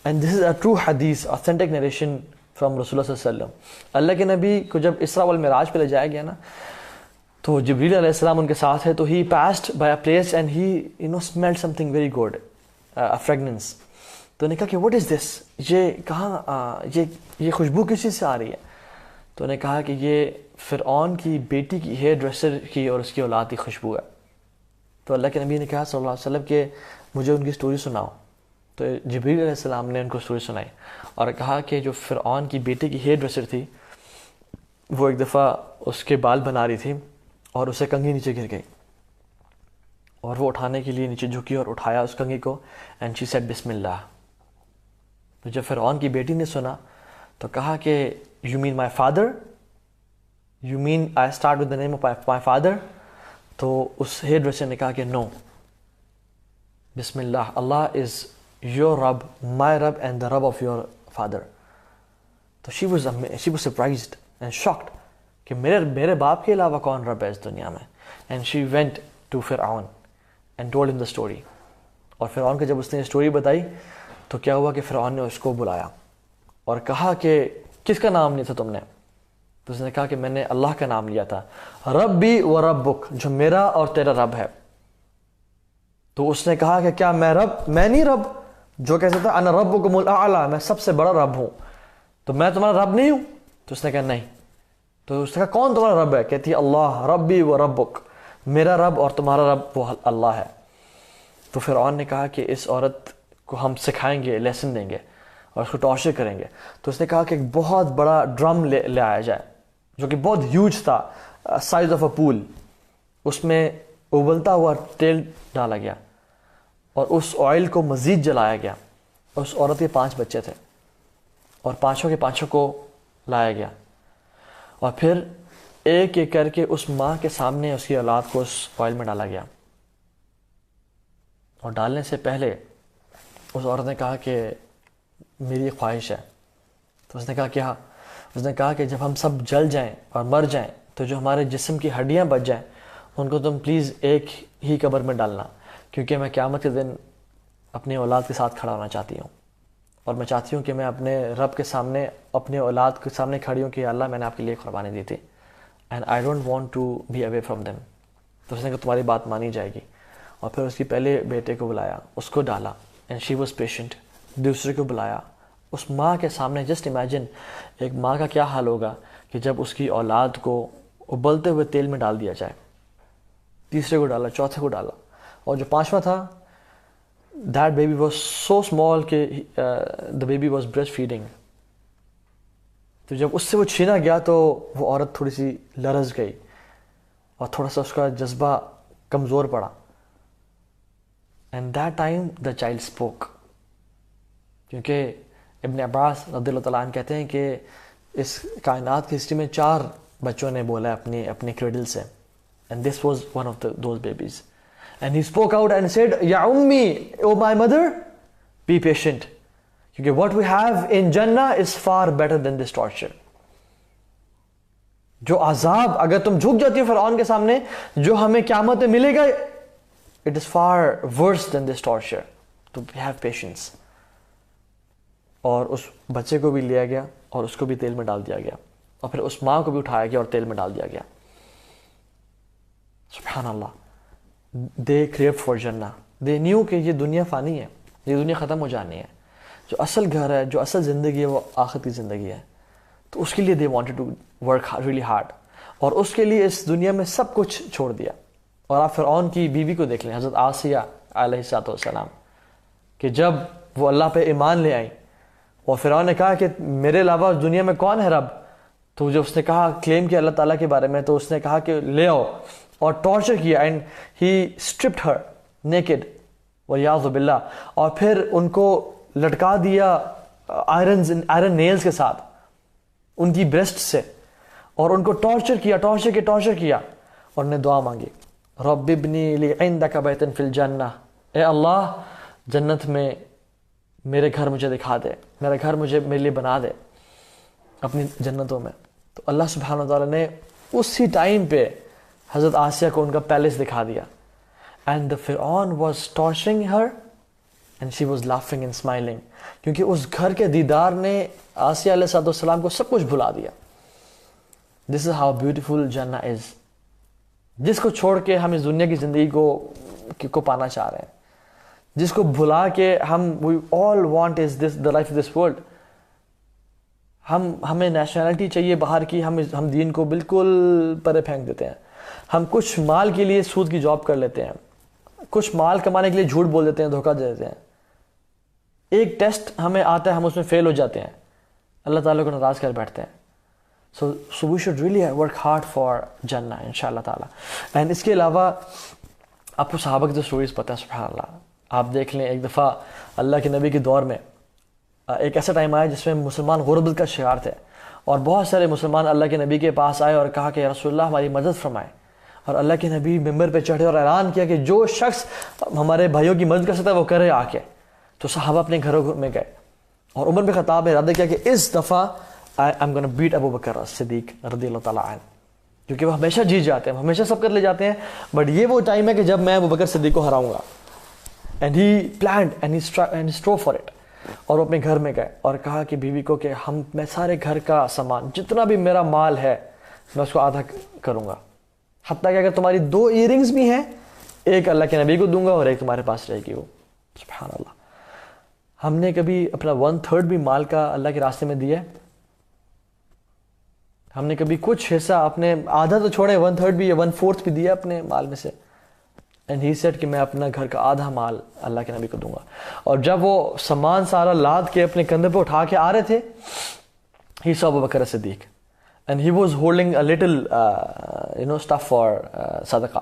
and this is a true hadith, authentic narration from Rasulullah صلی اللہ علیہ وسلم. اللہ کے نبی کو جب اسراء والمعراج پہ لے جایا گیا نا, تو جبریل علیہ السلام ان کے ساتھ ہے, تو he passed by a place and he smelled something very good, a fragrance. تو نے کہا کہ واٹ از دس, یہ کہاں یہ خوشبو کس چیز سے آ رہی ہے؟ تو نے کہا کہ یہ فرعون کی بیٹی کی ہیئر ڈریسر کی اور اس کی اولاد کی خوشبو ہے. تو اللہ کے نبی نے کہا صلی اللہ علیہ وسلم کہ مجھے ان کی سٹوری سناؤ. تو جبریل علیہ السلام نے ان کو سٹوری سنائی اور کہا کہ جو فرعون کی بیٹی کی ہیئر ڈریسر تھی وہ ایک دفعہ اس کے بال بنا رہی تھی اور اسے کنگھی نیچے گر گئی, اور وہ اٹھانے کے لیے نیچے جھکی اور اٹھایا اس کنگھی کو, اینڈ شی سیڈ بسم اللہ. تو جب فرعون کی بیٹی نے سنا تو کہا کہ you mean my father, you mean I start with the name of my father. تو اس ہیئر ڈریسر نے کہا کہ نو, بسم اللہ, اللہ از یور رب, مائی رب اینڈ دا رب آف یور فادر. تو she was surprised and shocked کہ میرے باپ کے علاوہ کون رب ہے اس دنیا میں. اینڈ شی وینٹ ٹو فرعون and told him the story. اور فرعون کو جب اس نے اسٹوری بتائی تو کیا ہوا کہ فرعون نے اس کو بلایا اور کہا کہ کس کا نام لیا تھا تم نے؟ تو اس نے کہا کہ میں نے اللہ کا نام لیا تھا, ربی و ربک, جو میرا اور تیرا رب ہے. تو اس نے کہا کہ کیا میں نہیں رب جو کہتا تھا انا ربکم الاعلی, میں سب سے بڑا رب ہوں, تو میں تمہارا رب نہیں ہوں؟ تو اس نے کہا نہیں. تو اس نے کہا کون تمہارا رب ہے؟ کہتی ہے اللہ ربی و ربک, میرا رب اور تمہارا رب وہ اللہ ہے. تو فرعون نے کہا کہ اس عورت کو ہم سکھائیں گے, لیسن دیں گے اور اس کو ٹارچر کریں گے. تو اس نے کہا کہ ایک بہت بڑا ڈرم لے آیا جائے جو کہ بہت ہیوج تھا, سائز آف اے پول. اس میں ابلتا ہوا تیل ڈالا گیا اور اس آئل کو مزید جلایا گیا. اس عورت کے 5 بچے تھے اور پانچوں کے پانچوں کو لایا گیا, اور پھر ایک ایک کر کے اس ماں کے سامنے اس کی اولاد کو اس آئل میں ڈالا گیا. اور ڈالنے سے پہلے اس عورت نے کہا کہ میری خواہش ہے. تو اس نے کہا کیا؟ اس نے کہا کہ جب ہم سب جل جائیں اور مر جائیں تو جو ہمارے جسم کی ہڈیاں بچ جائیں ان کو تم پلیز ایک ہی قبر میں ڈالنا, کیونکہ میں قیامت کے دن اپنی اولاد کے ساتھ کھڑا ہونا چاہتی ہوں, اور میں چاہتی ہوں کہ میں اپنے رب کے سامنے اپنے اولاد کے سامنے کھڑی ہوں کہ اللہ میں نے آپ کے لیے قربانی دی تھی, and I don't want to be away from them. تو اس نے کہا تمہاری بات مانی جائے گی. اور پھر اس کی پہلے بیٹے کو بلایا, اس کو ڈالا, اینڈ شی واز پیشنٹ. دوسرے کو بلایا, اس ماں کے سامنے. جسٹ امیجن ایک ماں کا کیا حال ہوگا کہ جب اس کی اولاد کو ابلتے ہوئے تیل میں ڈال دیا جائے. تیسرے کو ڈالا, چوتھے کو ڈالا, اور جو 5واں تھا that baby was so small کہ the baby was breastfeeding. تو جب اس سے وہ چھینا گیا تو وہ عورت تھوڑی سی لرز گئی اور تھوڑا سا اس کا جذبہ کمزور پڑا. and that time the child spoke. کیونکہ ابن عباس رضی اللہ تعالیٰ عنہ کہتے ہیں کہ اس کائنات کی ہسٹری میں 4 بچوں نے بولا اپنے کریڈل سے, and this was one of those babies. And he spoke out and said, Ya ummi, oh my mother, be patient. کیونکہ what we have in Jannah is far better than this torture. جو عذاب اگر تم جھک جاتی ہو فرعون کے سامنے, جو ہمیں قیامت میں ملے گا, it is far worse than this torture. تو have patience. اور اس بچے کو بھی لیا گیا اور اس کو بھی تیل میں ڈال دیا گیا, اور پھر اس ماں کو بھی اٹھایا گیا اور تیل میں ڈال دیا گیا. سبحان اللہ. They craved for Jannah. They knew کہ یہ دنیا فانی ہے, یہ دنیا ختم ہو جانی ہے. جو اصل گھر ہے, جو اصل زندگی ہے, وہ آخرت کی زندگی ہے. تو اس کے لیے they wanted to work really hard, اور اس کے لیے اس دنیا میں سب کچھ چھوڑ دیا. اور آپ فرعون کی بیوی کو دیکھ لیں, حضرت آسیہ علیہ السلام, کہ جب وہ اللہ پہ ایمان لے آئیں اور فرعون نے کہا کہ میرے علاوہ دنیا میں کون ہے رب, تو جب اس نے کہا کلیم کیا اللہ تعالیٰ کے بارے میں, تو اس نے کہا کہ لے آؤ, اور ٹارچر کیا, اینڈ ہی اسٹرپڈ ہر نیکڈ والعیاذ باللہ, اور پھر ان کو لٹکا دیا آئرن نیلز کے ساتھ ان کی بریسٹ سے, اور ان کو ٹارچر کیا, اور نے دعا مانگی, رب ابنی لی عندک بیتا فی الجنہ, اے اللہ جنت میں میرے گھر مجھے دکھا دے, میرا گھر میرے لیے بنا دے اپنی جنتوں میں. تو اللہ سبحانہ وتعالیٰ نے اسی ٹائم پہ حضرت آسیہ کو ان کا پیلس دکھا دیا, and the Fir'aun was torturing her and she was laughing and smiling, کیونکہ اس گھر کے دیدار نے آسیہ علیہ السلام کو سب کچھ بھلا دیا. This is how beautiful Jannah is. جس کو چھوڑ کے ہم اس دنیا کی زندگی کو پانا چاہ رہے ہیں. جس کو بھلا کے ہم we all want is this the life of this world. ہمیں نیشنلٹی چاہیے باہر کی, ہم دین کو بالکل پرے پھینک دیتے ہیں. ہم کچھ مال کے لیے سود کی جاب کر لیتے ہیں, کچھ مال کمانے کے لیے جھوٹ بول دیتے ہیں, دھوکہ دے دیتے ہیں. ایک ٹیسٹ ہمیں آتا ہے, ہم اس میں فیل ہو جاتے ہیں, اللہ تعالیٰ کو ناراض کر بیٹھتے ہیں. So we should really work hard for جنہ ان شاء اللہ تعالیٰ. اینڈ اس کے علاوہ آپ کو صحابہ کی جو اسٹوریز پتہ ہے, سبحان اللہ. آپ دیکھ لیں, ایک دفعہ اللہ کے نبی کے دور میں ایک ایسا ٹائم آیا جس میں مسلمان غربت کا شکار تھے, اور بہت سارے مسلمان اللہ کے نبی کے پاس آئے اور کہا کہ یا رسول اللہ ہماری مدد فرمائے. اور اللہ کے نبی ممبر پہ چڑھے اور اعلان کیا کہ جو شخص ہمارے بھائیوں کی مدد کر سکتا ہے وہ کرے آ کے. تو صحابہ اپنے گھروں میں گئے, اور عمر بن خطاب نے ارادہ کیا کہ اس دفعہ I'm going to beat Abu Bakr صدیق رضی اللہ تعالیٰ عنہ, کیونکہ وہ ہمیشہ جیت جاتے ہیں, ہمیشہ سب کر لے جاتے ہیں, بٹ یہ وہ ٹائم ہے کہ جب میں ابو بکر صدیق کو ہراؤں گا. And he planned and he strove for it. اور وہ اپنے گھر میں گئے اور کہا کہ بیوی کو کہ میں سارے گھر کا سامان جتنا بھی میرا مال ہے میں اس کو آدھا کروں گا, حتیٰ کہ اگر تمہاری 2 ایئر رنگز بھی ہیں, ایک اللہ کے نبی کو دوں گا اور ایک تمہارے پاس رہے گی. وہ سبحان اللہ. ہم نے کبھی اپنا 1/3 بھی مال کا اللہ کے راستے میں دیا ہے؟ ہم نے کبھی کچھ حصہ اپنے, آدھا تو چھوڑے, 1/3 بھی یا 1/4 بھی دیا اپنے مال میں سے؟ اینڈ ہی سیڈ کہ میں اپنا گھر کا آدھا مال اللہ کے نبی کو دوں گا. اور جب وہ سامان سارا لاد کے اپنے کندھے پہ اٹھا کے آ رہے تھے, he saw Abu Bakr Siddiq and he was holding a little stuff for صدقہ.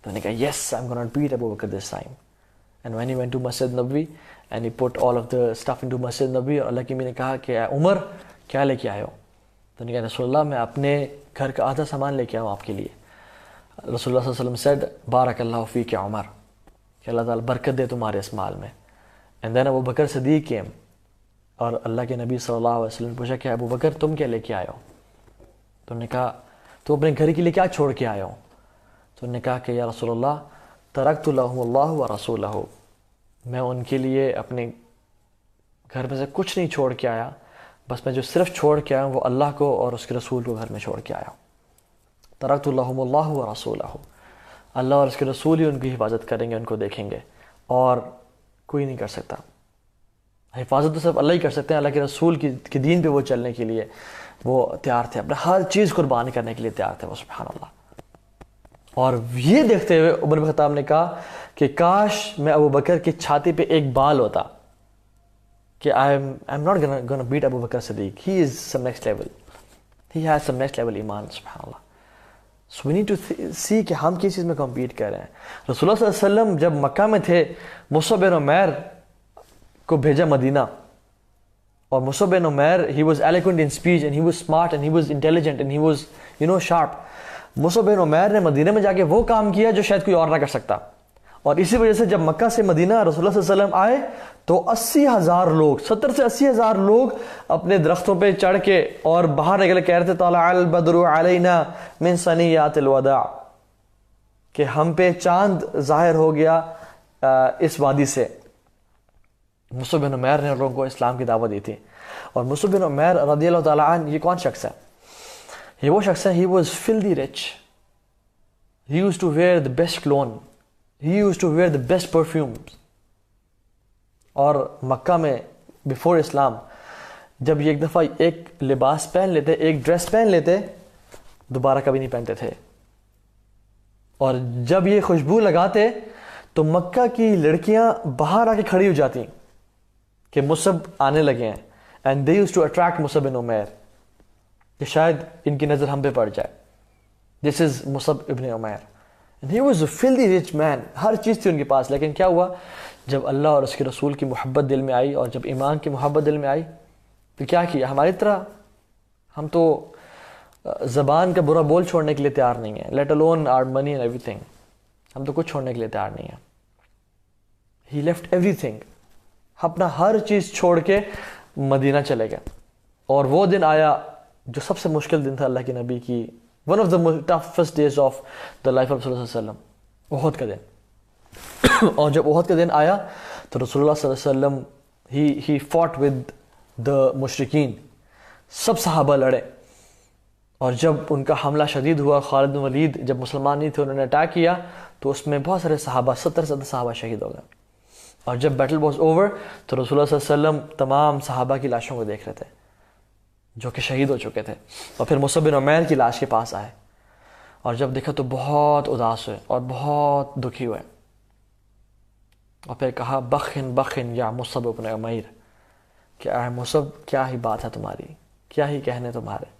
تو نے کہا yes I am gonna beat Abu Bakr this time. And when he went to Masjid Nabawi and he put all of the stuff into Masjid Nabawi. اور اللہ کے نبی نے کہا کہ عمر کیا لے کے آئے ہو؟ تو نے کہا رسول اللہ میں اپنے گھر کا آدھا سامان لے کے آؤں آپ کے لیے. رسول اللہ صلی اللہ علیہ وسلم سیڈ بارک اللہ فیک عمر, کہ اللہ تعالیٰ برکت دے تمہارے اس مال میں. And then Abu Bakr Siddiq came, اور اللہ کے نبی صلی اللہ علیہ وسلم نے پوچھا کہ ابو بکر تم کیا لے کے آئے ہو؟ تو نے کہا تو اپنے گھر کے لیے کیا چھوڑ کے آئے ہو؟ تو نے کہا کہ یا رسول اللہ ترکت لهم اللہ و رسولہ, میں ان کے لیے اپنے گھر میں سے کچھ نہیں چھوڑ کے آیا, بس میں جو صرف چھوڑ کے آیا ہوں وہ اللہ کو اور اس کے رسول کو گھر میں چھوڑ کے آیا ہوں. ترکت لهم اللہ و رسولہ, اللہ اور اس کے رسول ہی ان کی حفاظت کریں گے, ان کو دیکھیں گے, اور کوئی نہیں کر سکتا. حفاظت تو صرف اللہ ہی کر سکتے ہیں. اللہ کے رسول کی دین پہ وہ چلنے کے لیے وہ تیار تھے, اپنا ہر چیز قربان کرنے کے لیے تیار تھے وہ, سبحان اللہ. اور یہ دیکھتے ہوئے عمر بن خطاب نے کہا کہ کاش میں ابو بکر کی چھاتی پہ ایک بال ہوتا, کہ I'm not gonna beat Abu Bakr Siddiq. He is some next level. He has some next level ایمان, سبحان اللہ. So we need to see کہ ہم کس چیز میں کمپیٹ کر رہے ہیں. رسول اللہ صلی اللہ علیہ وسلم جب مکہ میں تھے, مصعب بن عمیر کو بھیجا مدینہ, اور مصعب بن Umair he was eloquent in speech and he was smart and he was intelligent and he was sharp. Musab بن عمیر نے مدینہ میں جا کے وہ کام کیا جو شاید کوئی اور نہ کر سکتا, اور اسی وجہ سے جب مکہ سے مدینہ رسول اللہ صلی اللہ علیہ وسلم آئے تو 80,000 لوگ, 70 سے 80,000 لوگ اپنے درختوں پہ چڑھ کے اور باہر نکل کہہ رہے تھے طلع البدر علینا من ثنیات الوداع, کہ ہم پہ چاند ظاہر ہو گیا اس وادی سے. مصعب بن عمیر نے لوگوں کو اسلام کی دعوت دی تھی. اور مصعب بن عمیر رضی اللہ تعالیٰ عنہ یہ کون شخص ہے؟ یہ وہ شخص ہے, he was filthy rich, he used to wear the best cologne, he used to wear the best perfumes. اور مکہ میں بیفور اسلام جب یہ ایک دفعہ ایک لباس پہن لیتے, ایک ڈریس پہن لیتے, دوبارہ کبھی نہیں پہنتے تھے. اور جب یہ خوشبو لگاتے تو مکہ کی لڑکیاں باہر آ کے کھڑی ہو جاتی کہ مصعب آنے لگے ہیں, and they used to attract Musab بن عمیر, کہ شاید ان کی نظر ہم پہ پڑ جائے. This is مصعب ابن Umair. And he was a filthy rich man. ہر چیز تھی ان کے پاس, لیکن کیا ہوا جب اللہ اور اس کے رسول کی محبت دل میں آئی اور جب ایمان کی محبت دل میں آئی تو کیا کیا؟ ہماری طرح ہم تو زبان کا برا بول چھوڑنے کے لیے تیار نہیں ہیں, let alone our money and everything. ہم تو کچھ چھوڑنے کے لیے تیار نہیں ہیں. He left everything. اپنا ہر چیز چھوڑ کے مدینہ چلے گئے. اور وہ دن آیا جو سب سے مشکل دن تھا اللہ کے نبی کی, one of the toughest days of the life of رسول اللہ صلی اللہ علیہ وسلم, احد کا دن. اور جب احد کا دن آیا تو رسول اللہ صلی اللہ علیہ وسلم he fought with the مشرکین, سب صحابہ لڑے. اور جب ان کا حملہ شدید ہوا, خالد بن ولید جب مسلمان نہیں تھے انہوں نے اٹیک کیا تو اس میں بہت سارے صحابہ 70 صحابہ شہید ہو گئے. اور جب بیٹل واز اوور تو رسول اللہ صلی اللہ علیہ وسلم تمام صحابہ کی لاشوں کو دیکھ رہے تھے جو کہ شہید ہو چکے تھے، اور پھر مصعب بن عمیر کی لاش کے پاس آئے، اور جب دیکھا تو بہت اداس ہوئے اور بہت دکھی ہوئے، اور پھر کہا بخن بخن یا مصعب بن عمیر، کہ اے مصعب کیا ہی بات ہے تمہاری، کیا ہی کہنے تمہارے.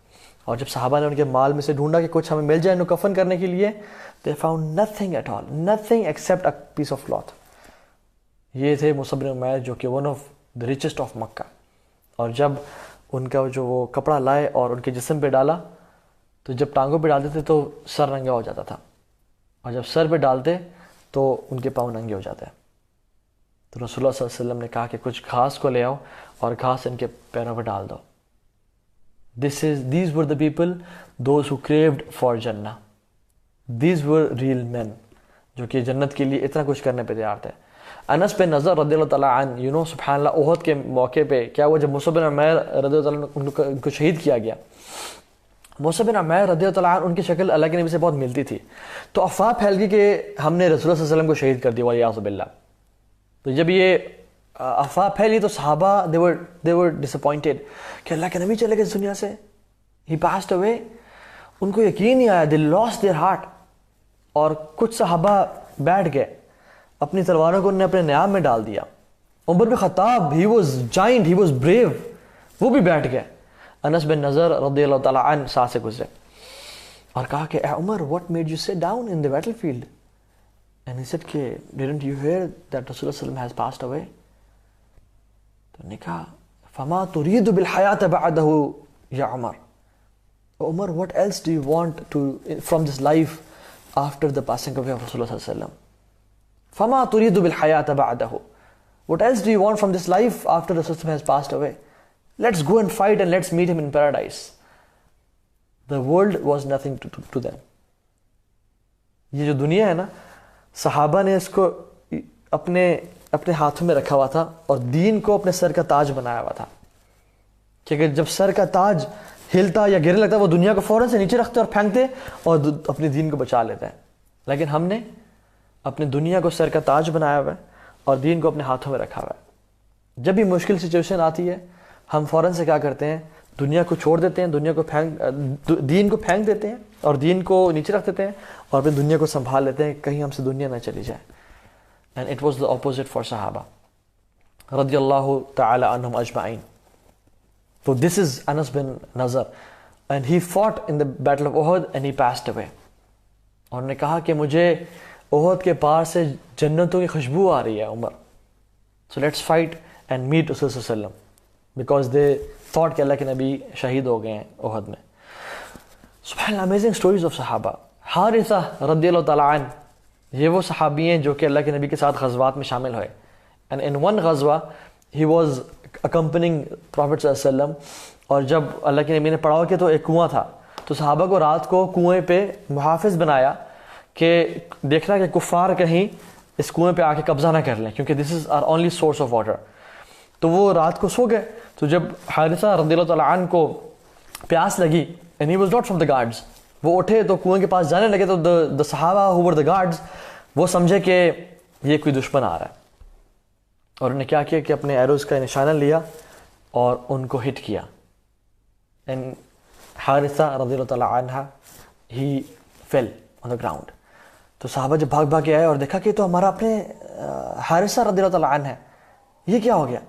اور جب صحابہ نے ان کے مال میں سے ڈھونڈا کہ کچھ ہمیں مل جائے انہوں کفن کرنے کے لیے، they found nothing at all, nothing except a piece of cloth. یہ تھے مصعب بن عمیر جو کہ one of the richest of مکہ. اور جب ان کا جو وہ کپڑا لائے اور ان کے جسم پہ ڈالا تو جب ٹانگوں پہ ڈالتے تھے تو سر ننگا ہو جاتا تھا، اور جب سر پہ ڈالتے تو ان کے پاؤں ننگے ہو جاتے. تو رسول اللہ صلی اللہ علیہ وسلم نے کہا کہ کچھ گھاس کو لے آؤ اور گھاس ان کے پیروں پہ ڈال دو. These were the people, those who craved for Jannah. These were real men, جو کہ جنت کے لیے اتنا کچھ کرنے پہ تیار تھے. انس بن نضر رضی اللہ تعالیٰ عنہ، سبحان اللہ، احد کے موقع پہ کیا ہوا جب مصعب بن عمیر رضی اللہ تعالیٰ عنہ ان کو شہید کیا گیا. مصعب بن عمیر رضی اللہ تعالیٰ عنہ ان کی شکل اللہ کے نبی سے بہت ملتی تھی، تو افواہ پھیل گئی کہ ہم نے رسول اللہ صلی اللہ علیہ وسلم کو شہید کر دیا والعیاذ باللہ. تو جب یہ افواہ پھیلی تو صحابہ they were disappointed کہ اللہ کے نبی چلے گئے اس دنیا سے، he passed away. ان کو یقین نہیں آیا، they lost their heart. اور کچھ صحابہ بیٹھ گئے، اپنی تلواروں کو انہوں نے اپنے نیام میں ڈال دیا. عمر بن خطاب he was giant, he was brave، وہ بھی بیٹھ گئے. انس بن نضر رضی اللہ تعالیٰ عنہ ساتھ سے گزرے اور کہا کہ اے عمر what made you sit down in the battlefield؟ And he said کہ didn't you hear that Rasulullah صلی اللہ علیہ وسلم has passed away؟ تو نے کہا فما تريد بالحیات بعدہ یا عمر، عمر what else do you want from this life after the passing away of Rasulullah صلی اللہ علیہ وسلم؟ فما تريد بالحیات بعدہ، what else do you want from this life after Rasulullah has passed away؟ Let's go and fight and let's meet him in paradise. The world was nothing to them. یہ جو دنیا ہے نا، صحابہ نے اس کو اپنے ہاتھوں میں رکھا ہوا تھا اور دین کو اپنے سر کا تاج بنایا ہوا تھا، کیونکہ جب سر کا تاج ہلتا یا گرنے لگتا وہ دنیا کو فوراً سے نیچے رکھتے اور پھینکتے اور اپنے دین کو بچا لیتے ہیں. لیکن ہم نے اپنی دنیا کو سر کا تاج بنایا ہوا ہے اور دین کو اپنے ہاتھوں میں رکھا ہوا ہے. جب بھی مشکل سچویشن آتی ہے ہم فوراً سے کیا کرتے ہیں، دنیا کو چھوڑ دیتے ہیں، دین کو پھینک دیتے ہیں اور دین کو نیچے رکھ دیتے ہیں اور پھر دنیا کو سنبھال لیتے ہیں کہیں ہم سے دنیا نہ چلی جائے. And it was the opposite for صحابہ رضی اللہ تعالی عنہم اجمعین. تو this is Anas bin Nadr and he fought in the battle of Uhud and he passed away. اور نے کہا کہ مجھے احد کے پار سے جنتوں کی خوشبو آ رہی ہے Umar, so let's fight and meet رسول صلی اللہ علیہ وسلم، بیکاز دے تھاٹ کہ اللہ کے نبی شہید ہو گئے ہیں احد میں. سبحان اللہ، امیزنگ اسٹوریز آف صحابہ. حارثہ رضی اللہ تعالیٰ عنہ، یہ وہ صحابی ہیں جو کہ اللہ کے نبی کے ساتھ غزوات میں شامل ہوئے. اینڈ ان ون غزوہ ہی واز اکمپننگ پروفٹ صلی اللہ علیہ وسلم. اور جب اللہ کے نبی نے پڑاؤ کیا تو ایک کنواں تھا، تو صحابہ کو رات کو کنویں پہ محافظ بنایا کہ دیکھنا کہ کفار کہیں اس کنویں پہ آ کے قبضہ نہ کر لیں، کیونکہ this is our only source of water. تو وہ رات کو سو گئے. تو جب حارثہ رضی اللہ تعالیٰ عنہ کو پیاس لگی and he was not from the guards، وہ اٹھے تو کنویں کے پاس جانے لگے تو the صحابہ who were the guards وہ سمجھے کہ یہ کوئی دشمن آ رہا ہے، اور انہوں نے کیا کیا کہ اپنے ایروز کا نشانہ لیا اور ان کو ہٹ کیا. and حارثہ رضی اللہ تعالیٰ عنہ he fell on the ground. تو صحابہ جب بھاگ کے آئے اور دیکھا کہ تو ہمارا اپنے حارثہ رضی اللہ تعالیٰ عنہ ہے، یہ کیا ہو گیا؟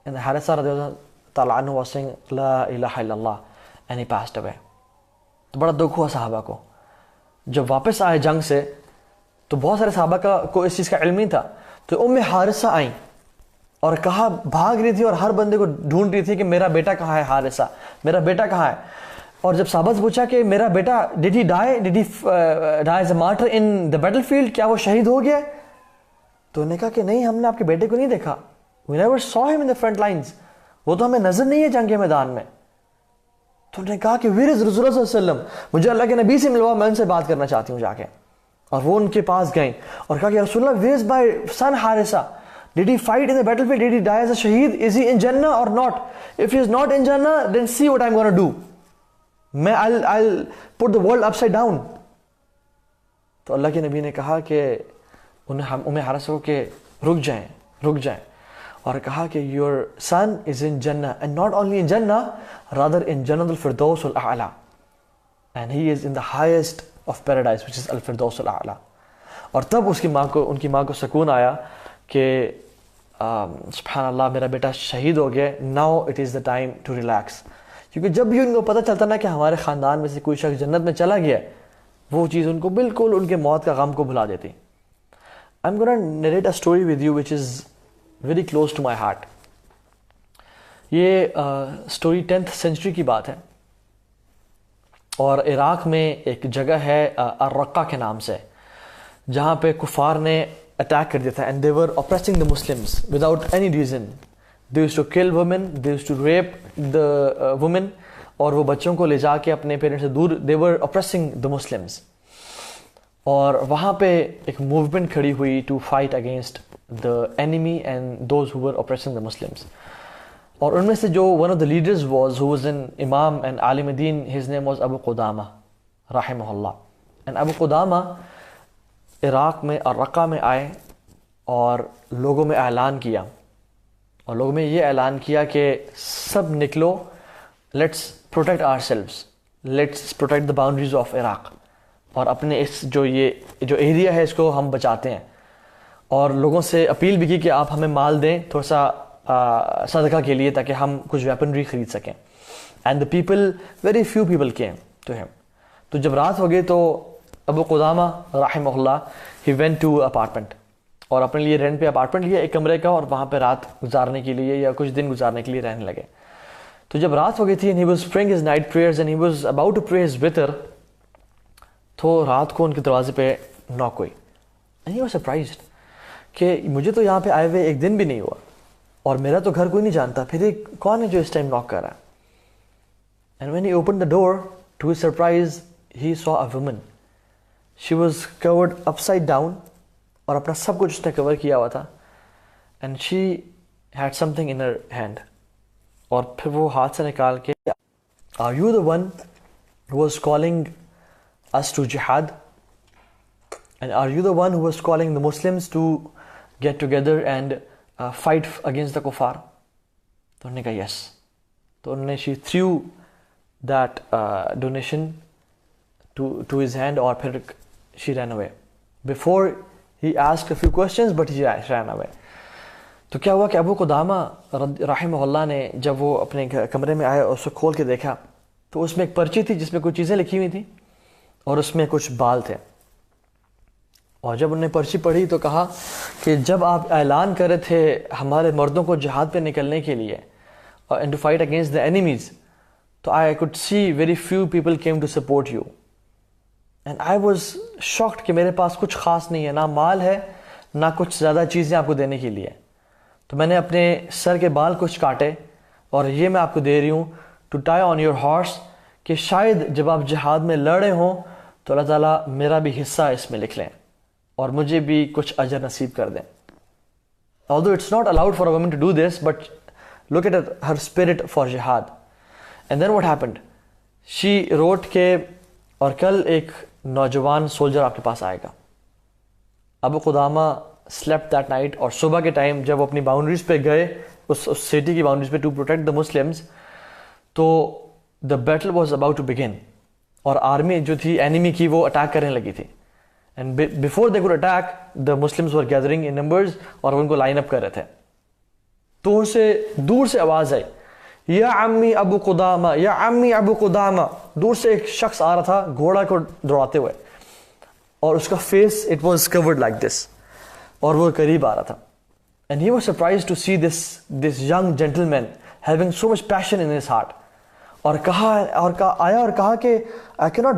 And حارثہ رضی اللہ تعالیٰ عنہ was saying لا الہ الا اللہ and he passed away. تو بڑا دکھ ہوا صحابہ کو. جب واپس آئے جنگ سے تو بہت سارے صحابہ کو اس چیز کا علم نہیں تھا، تو ام حارثہ آئیں اور کہا، بھاگ رہی تھی اور ہر بندے کو ڈھونڈ رہی تھی کہ میرا بیٹا کہاں ہے، حارثہ میرا بیٹا کہاں ہے. اور جب صحابہ سے پوچھا کہ میرا بیٹا did he die as a martyr in the battlefield، کیا وہ شہید ہو گیا؟ تو انہوں نے کہا کہ نہیں، ہم نے آپ کے بیٹے کو نہیں دیکھا، we never saw him in the front lines، وہ تو ہمیں نظر نہیں ہے جنگ کے میدان میں. تو انہوں نے کہا کہ where is رسول اللہ صلی اللہ علیہ وسلم، مجھے اللہ کے نبی سے ملوا، میں ان سے بات کرنا چاہتی ہوں جا کے. اور وہ ان کے پاس گئیں اور کہا کہ رسول اللہ where is my son Haritha, did he fight in the battlefield، did he die as a shaheed، is he in Jannah or not، if he is not in Jannah then see what I'm going to do، میں I'll put the world upside down. تو اللہ کے نبی نے کہا کہ ام حارثہ کو کہ رک جائیں، رک جائیں, اور کہا کہ your son is in Jannah, and not only in Jannah, rather in Jannah al-Firdaus al-A'la, and he is in the highest of paradise, which is al-Firdaus al-A'la. اور تب ان کی ماں کو سکون آیا کہ سبحان اللہ میرا بیٹا شہید ہو گیا, now it is the time to relax. کیونکہ جب بھی ان کو پتہ چلتا نا کہ ہمارے خاندان میں سے کوئی شخص جنت میں چلا گیا, وہ چیز ان کو بالکل ان کے موت کا غم کو بھلا دیتی. I'm going to narrate a story with you which is very close to my heart. یہ سٹوری 10th سینچری کی بات ہے, اور عراق میں ایک جگہ ہے الرقہ کے نام سے, جہاں پہ کفار نے اٹیک کر دیا تھا, and they were oppressing the Muslims without any reason. They used to kill women, they used to rape the women, اور وہ بچوں کو لے جا کے اپنے پیرنٹس سے دور, they were oppressing the Muslims. اور وہاں پہ ایک موومنٹ کھڑی ہوئی to fight against the enemy and those who were oppressing the Muslims. اور ان میں سے جو one of the leaders was, who was an imam and alim deen, his name was Abu Qudama رحمہ اللہ. and Abu Qudama عراق میں al Raqqa میں آئے اور لوگوں میں اعلان کیا, اور لوگوں میں یہ اعلان کیا کہ سب نکلو, let's protect ourselves, let's protect the boundaries of Iraq, اور اپنے اس جو ایریا ہے اس کو ہم بچاتے ہیں. اور لوگوں سے اپیل بھی کی کہ آپ ہمیں مال دیں تھوڑا سا صدقہ کے لیے, تاکہ ہم کچھ ویپنری خرید سکیں. And the people, very few people came to him. تو جب رات ہو گئی تو ابو قدامہ رحمہ اللہ ہی وینٹ ٹو اپارٹمنٹ, اور اپنے لیے رینٹ پہ اپارٹمنٹ لیا ایک کمرے کا, اور وہاں پہ رات گزارنے کے لیے یا کچھ دن گزارنے کے لیے رہنے لگے. تو جب رات ہو گئی تھی, and he was praying his night prayers and he was about to pray his witr, تو رات کو ان کے دروازے پہ ناک ہوئی. and he was surprised کہ مجھے تو یہاں پہ آئے ہوئے ایک دن بھی نہیں ہوا, اور میرا تو گھر کوئی نہیں جانتا, پھر یہ کون ہے جو اس ٹائم ناک کر رہا ہے. and when he opened the door, to his surprise he saw a woman. she was covered upside down, اور اپنا سب کچھ اس نے کور کیا ہوا تھا, and she had something in her hand. اور پھر وہ ہاتھ سے نکال کے, are you the one who was calling us to jihad, and are you the one who was calling the Muslims to get together and fight against the kuffar? تو انہوں نے کہا yes. تو انہوں نے, she threw that donation to his hand, اور پھر she ran away. Before he asked a few questions, but he ran away. تو کیا ہوا کہ ابو قدامہ رحمہ اللہ نے جب وہ اپنے کمرے میں آئے اور اس کو کھول کے دیکھا, تو اس میں ایک پرچی تھی جس میں کچھ چیزیں لکھی ہوئی تھیں, اور اس میں کچھ بال تھے. اور جب انہوں نے پرچی پڑھی تو کہا کہ جب آپ اعلان کر رہے تھے ہمارے مردوں کو جہاد پہ نکلنے کے لیے, and to fight against the enemies, تو I could see very few people came to support you. and I was shocked کہ میرے پاس کچھ خاص نہیں ہے, نہ مال ہے نہ کچھ زیادہ چیزیں آپ کو دینے کے لیے. تو میں نے اپنے سر کے بال کچھ کاٹے, اور یہ میں آپ کو دے رہی ہوں to tie on your horse, کہ شاید جب آپ جہاد میں لڑ رہے ہوں تو اللہ تعالیٰ میرا بھی حصہ اس میں لکھ لیں, اور مجھے بھی کچھ اجر نصیب کر دیں. although it's not allowed for a woman to do this, but look at her spirit for jihad. and then what happened, she wrote کہ اور کل ایک نوجوان سولجر آپ کے پاس آئے گا. ابو قدامہ slept that night, اور صبح کے ٹائم جب وہ اپنی باؤنڈریز پہ گئے, اس سٹی کی باؤنڈریز پہ, to protect the Muslims, تو the battle was about to begin, اور آرمی جو تھی اینیمی کی وہ اٹیک کرنے لگی تھی. and before they could attack, the Muslims were gathering in numbers, اور وہ ان کو لائن اپ کر رہے تھے. تو ان سے دور سے آواز آئی, یا عمی ابو قدامہ, یا عمی ابو قدامہ. دور سے ایک شخص آ رہا تھا گھوڑا کو دوڑاتے ہوئے, اور اس کا face it was covered like this, اور وہ قریب آ رہا تھا. and he was surprised to see this young gentleman having so much passion in his heart. اور آیا اور کہا کہ I cannot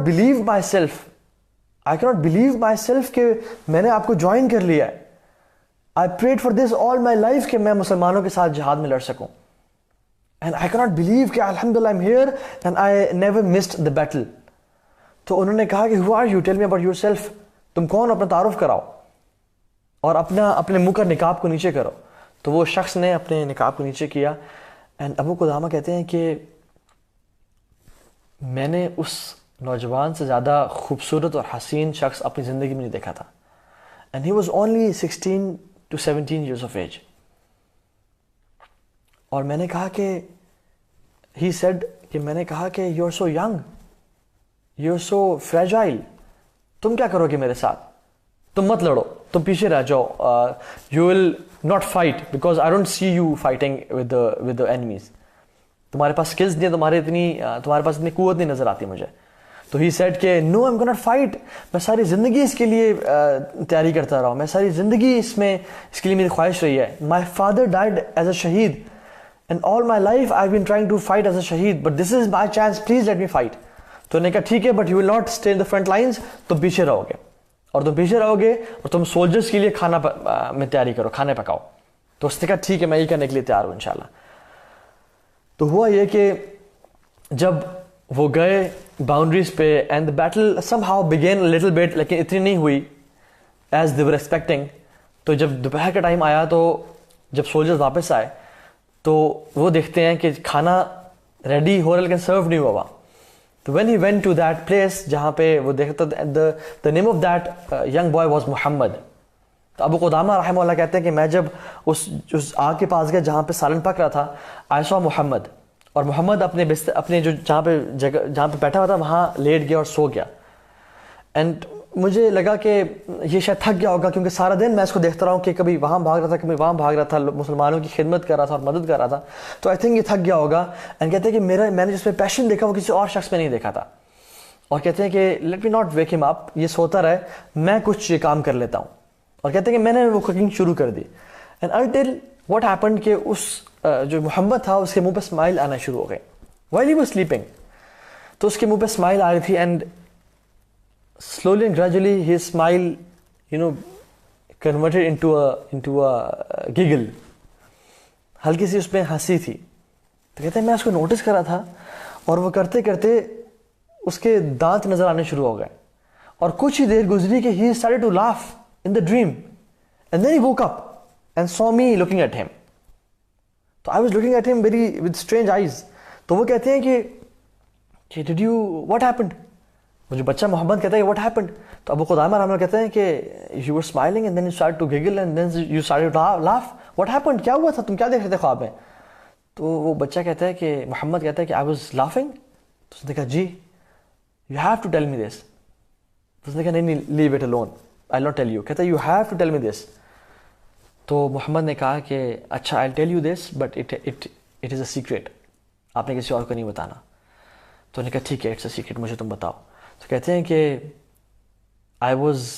believe myself کہ میں نے آپ کو جوائن کر لیا ہے. I prayed for this all my life کہ میں مسلمانوں کے ساتھ جہاد میں لڑ سکوں, and I cannot believe کہ alhamdulillah I'm here and I never missed the battle. تو انہوں نے کہا کہ who are you, tell me about yourself, تم کون, اپنا تعارف کراؤ, اور اپنے منہ کا نقاب کو نیچے کرو. تو وہ شخص نے اپنے نقاب کو نیچے کیا. اینڈ ابو قدامہ کہتے ہیں کہ میں نے اس نوجوان سے زیادہ خوبصورت اور حسین شخص اپنی زندگی میں نہیں دیکھا تھا. And he was only 16 to 17 years of age. اور میں نے کہا کہ ہی سیڈ کہ میں نے کہا کہ you are so young, you are so fragile, تم کیا کرو گے میرے ساتھ, تم مت لڑو, تم پیچھے رہ جاؤ, you will not fight because I don't see you fighting with the enemies, تمہارے پاس اسکلز نہیں, تمہارے پاس اتنی قوت نہیں نظر آتی مجھے. تو ہی سیڈ کہ نو آئی ایم گونا فائٹ, میں ساری زندگی اس کے لیے تیاری کرتا رہا ہوں, میں ساری زندگی اس کے لیے میری خواہش رہی ہے. My father died as a شہید and all my life I been trying to fight as a شہید, but this is my chance, please let me fight. تو نے کہا ٹھیک ہے, but you will not stay in the front lines, تم پیچھے رہو گے, اور تم پیچھے رہو گے اور تم سولجرس کے لیے کھانا میں تیاری کرو, کھانے پکاؤ. تو اس نے کہا ٹھیک ہے, میں یہ کرنے کے لیے تیار ہوں انشاءاللہ. تو ہوا یہ کہ جب وہ گئے باؤنڈریز پہ and the battle some how begin little bit, لیکن اتنی نہیں ہوئی ایز دے ور ایکسپیکٹنگ. تو جب دوپہر کا ٹائم آیا تو جب سولجرز واپس آئے تو وہ دیکھتے ہیں کہ کھانا ریڈی ہو رہا لیکن سرو نہیں ہوا. تو when he went to that place جہاں پہ وہ دیکھتا, the name of that young boy was Muhammad. تو ابو قدامہ رحمہ اللہ کہتے ہیں کہ میں جب اس آگ کے پاس گیا جہاں پہ سالن پک رہا تھا, آئی سو محمد, اور محمد اپنے جو جہاں پہ بیٹھا ہوا تھا وہاں لیٹ گیا اور سو گیا. اینڈ مجھے لگا کہ یہ شاید تھک گیا ہوگا, کیونکہ سارا دن میں اس کو دیکھتا رہا ہوں کہ کبھی وہاں بھاگ رہا تھا, کبھی وہاں بھاگ رہا تھا, مسلمانوں کی خدمت کر رہا تھا اور مدد کر رہا تھا. تو آئی تھنک یہ تھک گیا ہوگا. اینڈ کہتے ہیں کہ میں نے جس میں پیشن دیکھا وہ کسی اور شخص میں نہیں دیکھا تھا. اور کہتے ہیں کہ لیٹ می ناٹ ویک ہم اپ, یہ سوتا رہے, میں کچھ کام کر لیتا ہوں. اور کہتے ہیں کہ میں نے وہ کوکنگ شروع کر دی. اینڈ انٹل واٹ ہیپنڈ کہ اس جو محمد تھا اس کے منہ پہ اسمائل آنا شروع ہو گئے while he was sleeping. تو اس کے منہ پہ اسمائل آ رہی تھی, and slowly and gradually his smile converted into a giggle. ہلکی سی اس میں ہنسی تھی. تو کہتے ہیں میں اس کو نوٹس کر رہا تھا, اور وہ کرتے کرتے اس کے دانت نظر آنے شروع ہو گئے, اور کچھ ہی دیر گزری کہ he started to laugh in the dream, and then he woke up and saw me looking at him. تو I was looking at him with strange eyes. تو وہ کہتے ہیں کہ did you what happened, وہ جو بچہ محمد کہتا ہے what happened. تو ابو قدامہ رحمہ اللہ کہتے ہیں کہ you were smiling and then you started to giggle and then you started to laugh, what happened, کیا ہوا تھا, تم کیا دیکھ رہے تھے خواب میں. تو وہ بچہ کہتا ہے کہ محمد کہتا ہے کہ I was laughing. تو اس نے کہا جی, you have to tell me this. تو اس نے کہا نہیں leave it alone, I'll not tell you. کہتا ہے you have to tell me this. تو محمد نے کہا کہ اچھا I'll tell you this but it is a secret, آپ نے کسی اور کو نہیں بتانا. تو نے کہا ٹھیک ہے, اٹس اے سیکرٹ, مجھے تم بتاؤ. تو کہتے ہیں کہ I was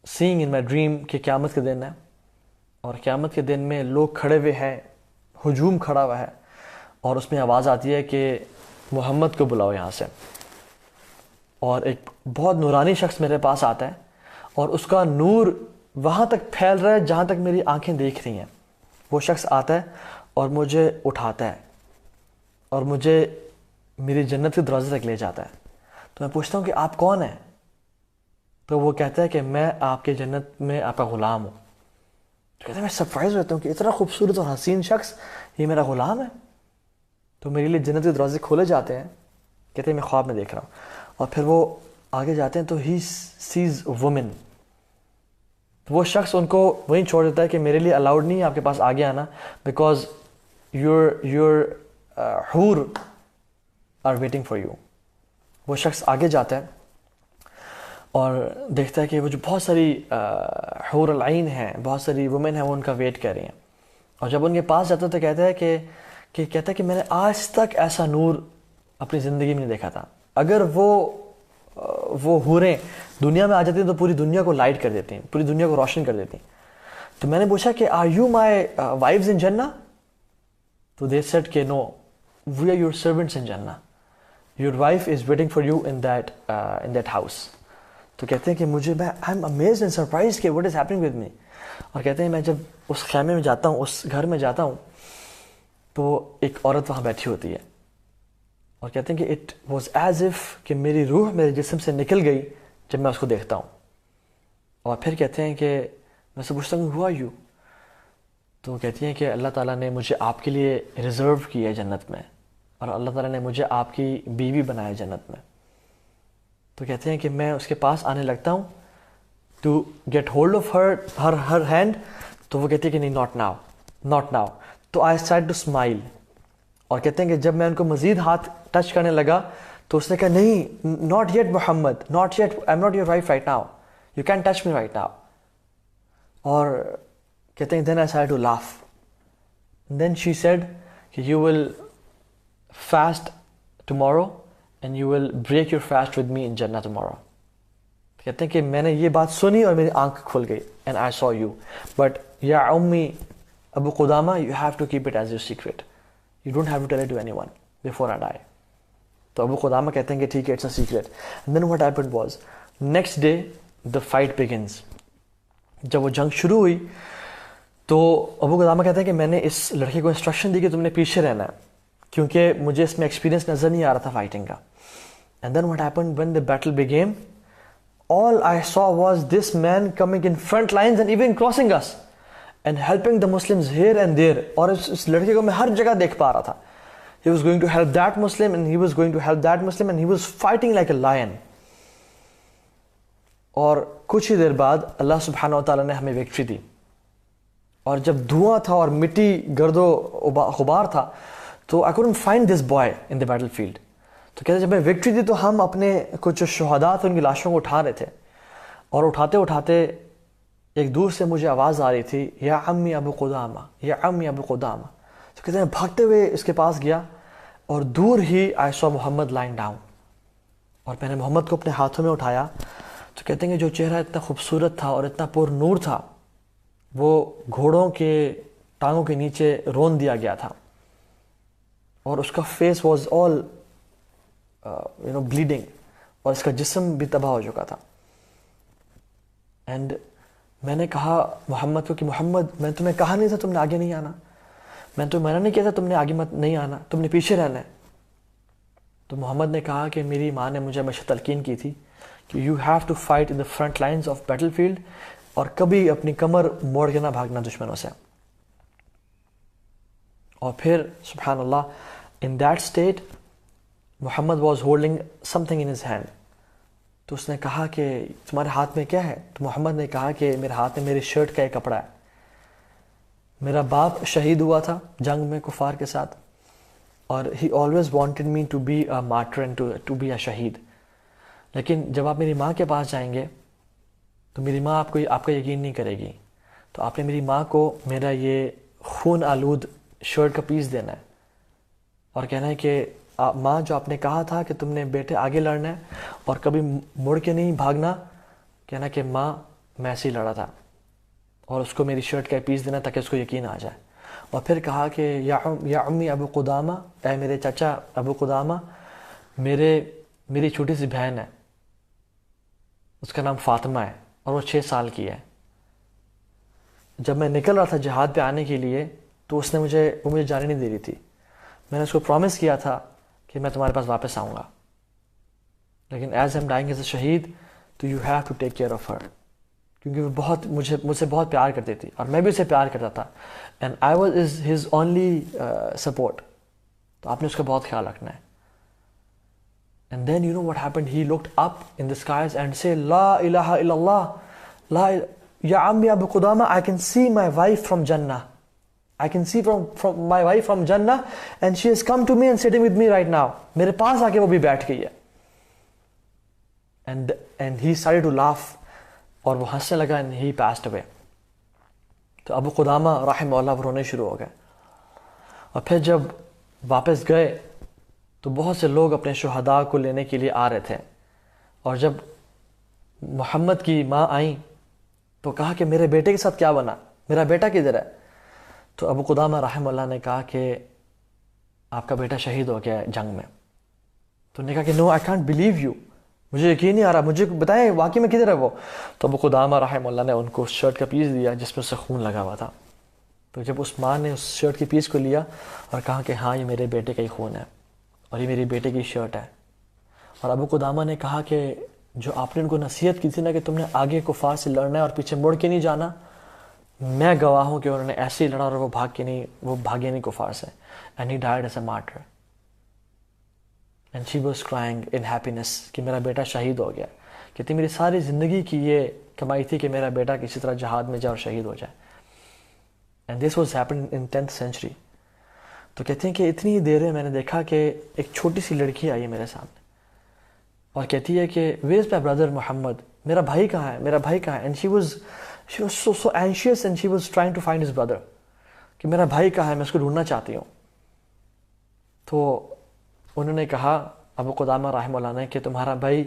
saying in my dream کہ قیامت کے دن ہے, اور قیامت کے دن میں لوگ کھڑے ہوئے ہیں, ہجوم کھڑا ہوا ہے, اور اس میں آواز آتی ہے کہ محمد کو بلاؤ یہاں سے. اور ایک بہت نورانی شخص میرے پاس آتا ہے, اور اس کا نور وہاں تک پھیل رہا ہے جہاں تک میری آنکھیں دیکھ رہی ہیں. وہ شخص آتا ہے اور مجھے اٹھاتا ہے اور مجھے میری جنت کے دروازے تک لے جاتا ہے. تو میں پوچھتا ہوں کہ آپ کون ہیں؟ تو وہ کہتا ہے کہ میں آپ کے جنت میں آپ کا غلام ہوں. تو کہتا ہے میں سرپرائز ہوتا ہوں کہ اتنا خوبصورت اور حسین شخص یہ میرا غلام ہے. تو میرے لیے جنت کے دروازے کھولے جاتے ہیں. کہتے ہیں میں خواب میں دیکھ رہا ہوں. اور پھر وہ آگے جاتے ہیں تو ہی سیز وومن. وہ شخص ان کو وہیں چھوڑ دیتا ہے کہ میرے لیے الاؤڈ نہیں ہے آپ کے پاس آگے آنا, بیکاز یور حور آر ویٹنگ فار یو. وہ شخص آگے جاتا ہے اور دیکھتا ہے کہ وہ جو بہت ساری حور العین ہیں, بہت ساری وومن ہیں, وہ ان کا ویٹ کر رہی ہیں. اور جب ان کے پاس جاتا ہے تو کہتا ہے کہ میں نے آج تک ایسا نور اپنی زندگی میں نہیں دیکھا تھا. اگر وہ حوریں دنیا میں آ جاتی ہیں تو پوری دنیا کو لائٹ کر دیتی ہیں, پوری دنیا کو روشن کر دیتی ہیں. تو میں نے پوچھا کہ are you my wives in جنہ؟ تو دے سیڈ کہ no, we are your servants in جنہ, your wife is waiting for you in that house. تو کہتے ہیں کہ مجھے I am amazed and surprise کہ what is happening with me. اور کہتے ہیں میں جب اس خیمے میں جاتا ہوں, اس گھر میں جاتا ہوں, تو ایک عورت وہاں بیٹھی ہوتی ہے. اور کہتے ہیں کہ اٹ واز ایز اف کہ میری روح میرے جسم سے نکل گئی جب میں اس کو دیکھتا ہوں. اور پھر کہتے ہیں کہ میں سے پوچھتا ہوں ہو آر یو؟ تو کہتی ہیں کہ اللہ تعالیٰ نے مجھے آپ کے لیے ریزرو کیا ہے جنت میں, اور اللہ تعالیٰ نے مجھے آپ کی بیوی بنایا جنت میں. تو کہتے ہیں کہ میں اس کے پاس آنے لگتا ہوں to get hold of her hand. تو وہ کہتی ہے کہ نہیں, ناٹ ناؤ. تو آئی اسٹارٹ ٹو اسمائل. اور کہتے ہیں کہ جب میں ان کو مزید ہاتھ ٹچ کرنے لگا تو اس نے کہا نہیں, not yet Muhammad, not yet, I am not your wife right now, you can touch me right now. اور کہتے ہیں then I start to laugh. Then she said کہ you will fast tomorrow and you will break your fast with me in جنہ tomorrow. کہتے ہیں کہ میں نے یہ بات سنی اور میری آنکھ کھل گئی, and I saw you, but یا امی Abu Qudamah you have to keep it as your secret, you don't have to tell it to anyone before I die. تو ابو قدامہ کہتے ہیں کہ ٹھیک ہے, it's a secret. Then what happened was next day the fight begins. جب وہ جنگ شروع ہوئی تو ابو قدامہ کہتے ہیں کہ میں نے اس لڑکے کو انسٹرکشن دی کہ تم نے پیچھے رہنا ہے, کیونکہ مجھے اس میں ایکسپیرینس نظر نہیں آ رہا تھا فائٹنگ کا. And then what happened when the battle begin, all I saw was this man coming in front lines and even crossing us and helping the Muslims here and there. اور اس لڑکے کو میں ہر جگہ دیکھ پا رہا تھا. He was going to help that Muslim and he was going to help that Muslim and he was fighting like a lion. اور کچھ ہی دیر بعد اللہ سبحانہ و تعالیٰ نے ہمیں وکٹری دی. اور جب دھواں تھا اور مٹی گرد و غبار تھا تو I couldn't find this boy in the battlefield. تو کہتے ہیں جب میں وکٹری دی تو ہم اپنے کچھ شہداء تھے ان کی لاشوں کو اٹھا رہے تھے, اور اٹھاتے اٹھاتے ایک دور سے مجھے آواز آ رہی تھی, یا عمی ابو قدامہ, یا عمی ابو قدامہ. تو کہتے ہیں بھاگتے ہوئے اس کے پاس گیا اور دور ہی آئی سو محمد لائنگ ڈاؤن, اور میں نے محمد کو اپنے ہاتھوں میں اٹھایا. تو کہتے ہیں کہ جو چہرہ اتنا خوبصورت تھا اور اتنا پر نور تھا وہ گھوڑوں کے ٹانگوں کے نیچے رون دیا گیا تھا, اور اس کا فیس واز آل بلیڈنگ, اور اس کا جسم بھی تباہ ہو چکا تھا. اینڈ میں نے کہا محمد کو کہ محمد میں تمہیں کہا نہیں تھا تم نے آگے نہیں آنا, میں تو منع نہیں کیا تھا تم نے آگے مت نہیں آنا, تم نے پیچھے رہنا ہے. تو محمد نے کہا کہ میری ماں نے مجھے ہمیشہ تلقین کی تھی کہ you have to fight in the front lines of battlefield, اور کبھی اپنی کمر موڑ کے نہ بھاگنا دشمنوں سے. اور پھر سبحان اللہ in that state Muhammad was holding something in his hand. تو اس نے کہا کہ تمہارے ہاتھ میں کیا ہے؟ تو محمد نے کہا کہ میرے ہاتھ میں میری شرٹ کا ایک کپڑا ہے. میرا باپ شہید ہوا تھا جنگ میں کفار کے ساتھ, اور he always wanted me to be a martyr and to be a شہید. لیکن جب آپ میری ماں کے پاس جائیں گے تو میری ماں آپ کا یقین نہیں کرے گی. تو آپ نے میری ماں کو میرا یہ خون آلود شرٹ کا پیس دینا ہے اور کہنا ہے کہ ماں جو آپ نے کہا تھا کہ تم نے بیٹے آگے لڑنا ہے اور کبھی مڑ کے نہیں بھاگنا, کہنا کہ ماں میں ایسے ہی لڑا تھا, اور اس کو میری شرٹ کا پیس دینا تاکہ اس کو یقین آ جائے. اور پھر کہا کہ یا امی ابو قدامہ, اے میرے چچا ابو قدامہ, میری چھوٹی سی بہن ہے, اس کا نام فاطمہ ہے اور وہ 6 سال کی ہے. جب میں نکل رہا تھا جہاد پہ آنے کے لیے تو اس نے مجھے جانے نہیں دے رہی تھی. میں نے اس کو پرومس کیا تھا کہ میں تمہارے پاس واپس آؤں گا, لیکن as I'm dying as a شہید تو you have to take care of her, کیونکہ وہ مجھ سے بہت پیار کرتی تھی اور میں بھی اسے پیار کرتا تھا, and I was his only support. تو آپ نے اس کا بہت خیال رکھنا ہے. And then you know what happened, he looked up in the skies and say لا الہ الا اللہ, یا عمی ابو قدامہ, I can see my wife from Jannah. I can see from my wife from Jannah and she has come to me and sitting with me right now. میرے پاس آ کے وہ بھی بیٹھ گئی ہے. And he started to laugh, اور وہ ہنسنے لگا, and he passed away. تو ابو قدامہ رحمہ اللہ رونے شروع ہو گئے. اور پھر جب واپس گئے تو بہت سے لوگ اپنے شہداء کو لینے کے لیے آ رہے تھے, اور جب محمد کی ماں آئیں تو کہا کہ میرے بیٹے کے ساتھ کیا بنا, میرا بیٹا کدھر ہے؟ تو ابو قدامہ رحمہ اللہ نے کہا کہ آپ کا بیٹا شہید ہو گیا ہے جنگ میں. تو نے کہا کہ نو, آئی کانٹ بلیو یو, مجھے یقین نہیں آ رہا, مجھے بتائیں واقعی میں کدھر ہے وہ؟ تو ابو قدامہ رحمہ اللہ نے ان کو شرٹ کا پیس دیا جس میں اس سے خون لگا ہوا تھا. تو جب اس ماں نے اس شرٹ کے پیس کو لیا اور کہا کہ ہاں یہ میرے بیٹے کا ہی خون ہے اور یہ میری بیٹے کی شرٹ ہے. اور ابو قدامہ نے کہا کہ جو آپ نے ان کو نصیحت کی تھی نا کہ تم نے آگے کفار سے لڑنا ہے اور پیچھے مڑ کے نہیں جانا, میں گواہ ہوں کہ انہوں نے ایسے ہی لڑا اور وہ بھاگے نہیں کفار سے. And he died as a martyr and she was crying in happiness کہ میرا بیٹا شہید ہو گیا. کہتی میری ساری زندگی کی یہ کمائی تھی کہ میرا بیٹا کسی طرح جہاد میں جائے اور شہید ہو جائے. And this was happen in 10th century. تو کہتے ہیں کہ اتنی دیر میں نے دیکھا کہ ایک چھوٹی سی لڑکی آئی ہے میرے سامنے اور کہتی ہے کہ ویئر از مائی بردر محمد, میرا بھائی کہاں ہے, میرا بھائی کہاں ہے. And she was so anxious and she was trying to find his brother, کہ میرا بھائی کہاں ہے, میں اس کو ڈھونڈنا چاہتی ہوں. تو انہوں نے کہا ابو قدامہ رحمہ اللہ نے کہ تمہارا بھائی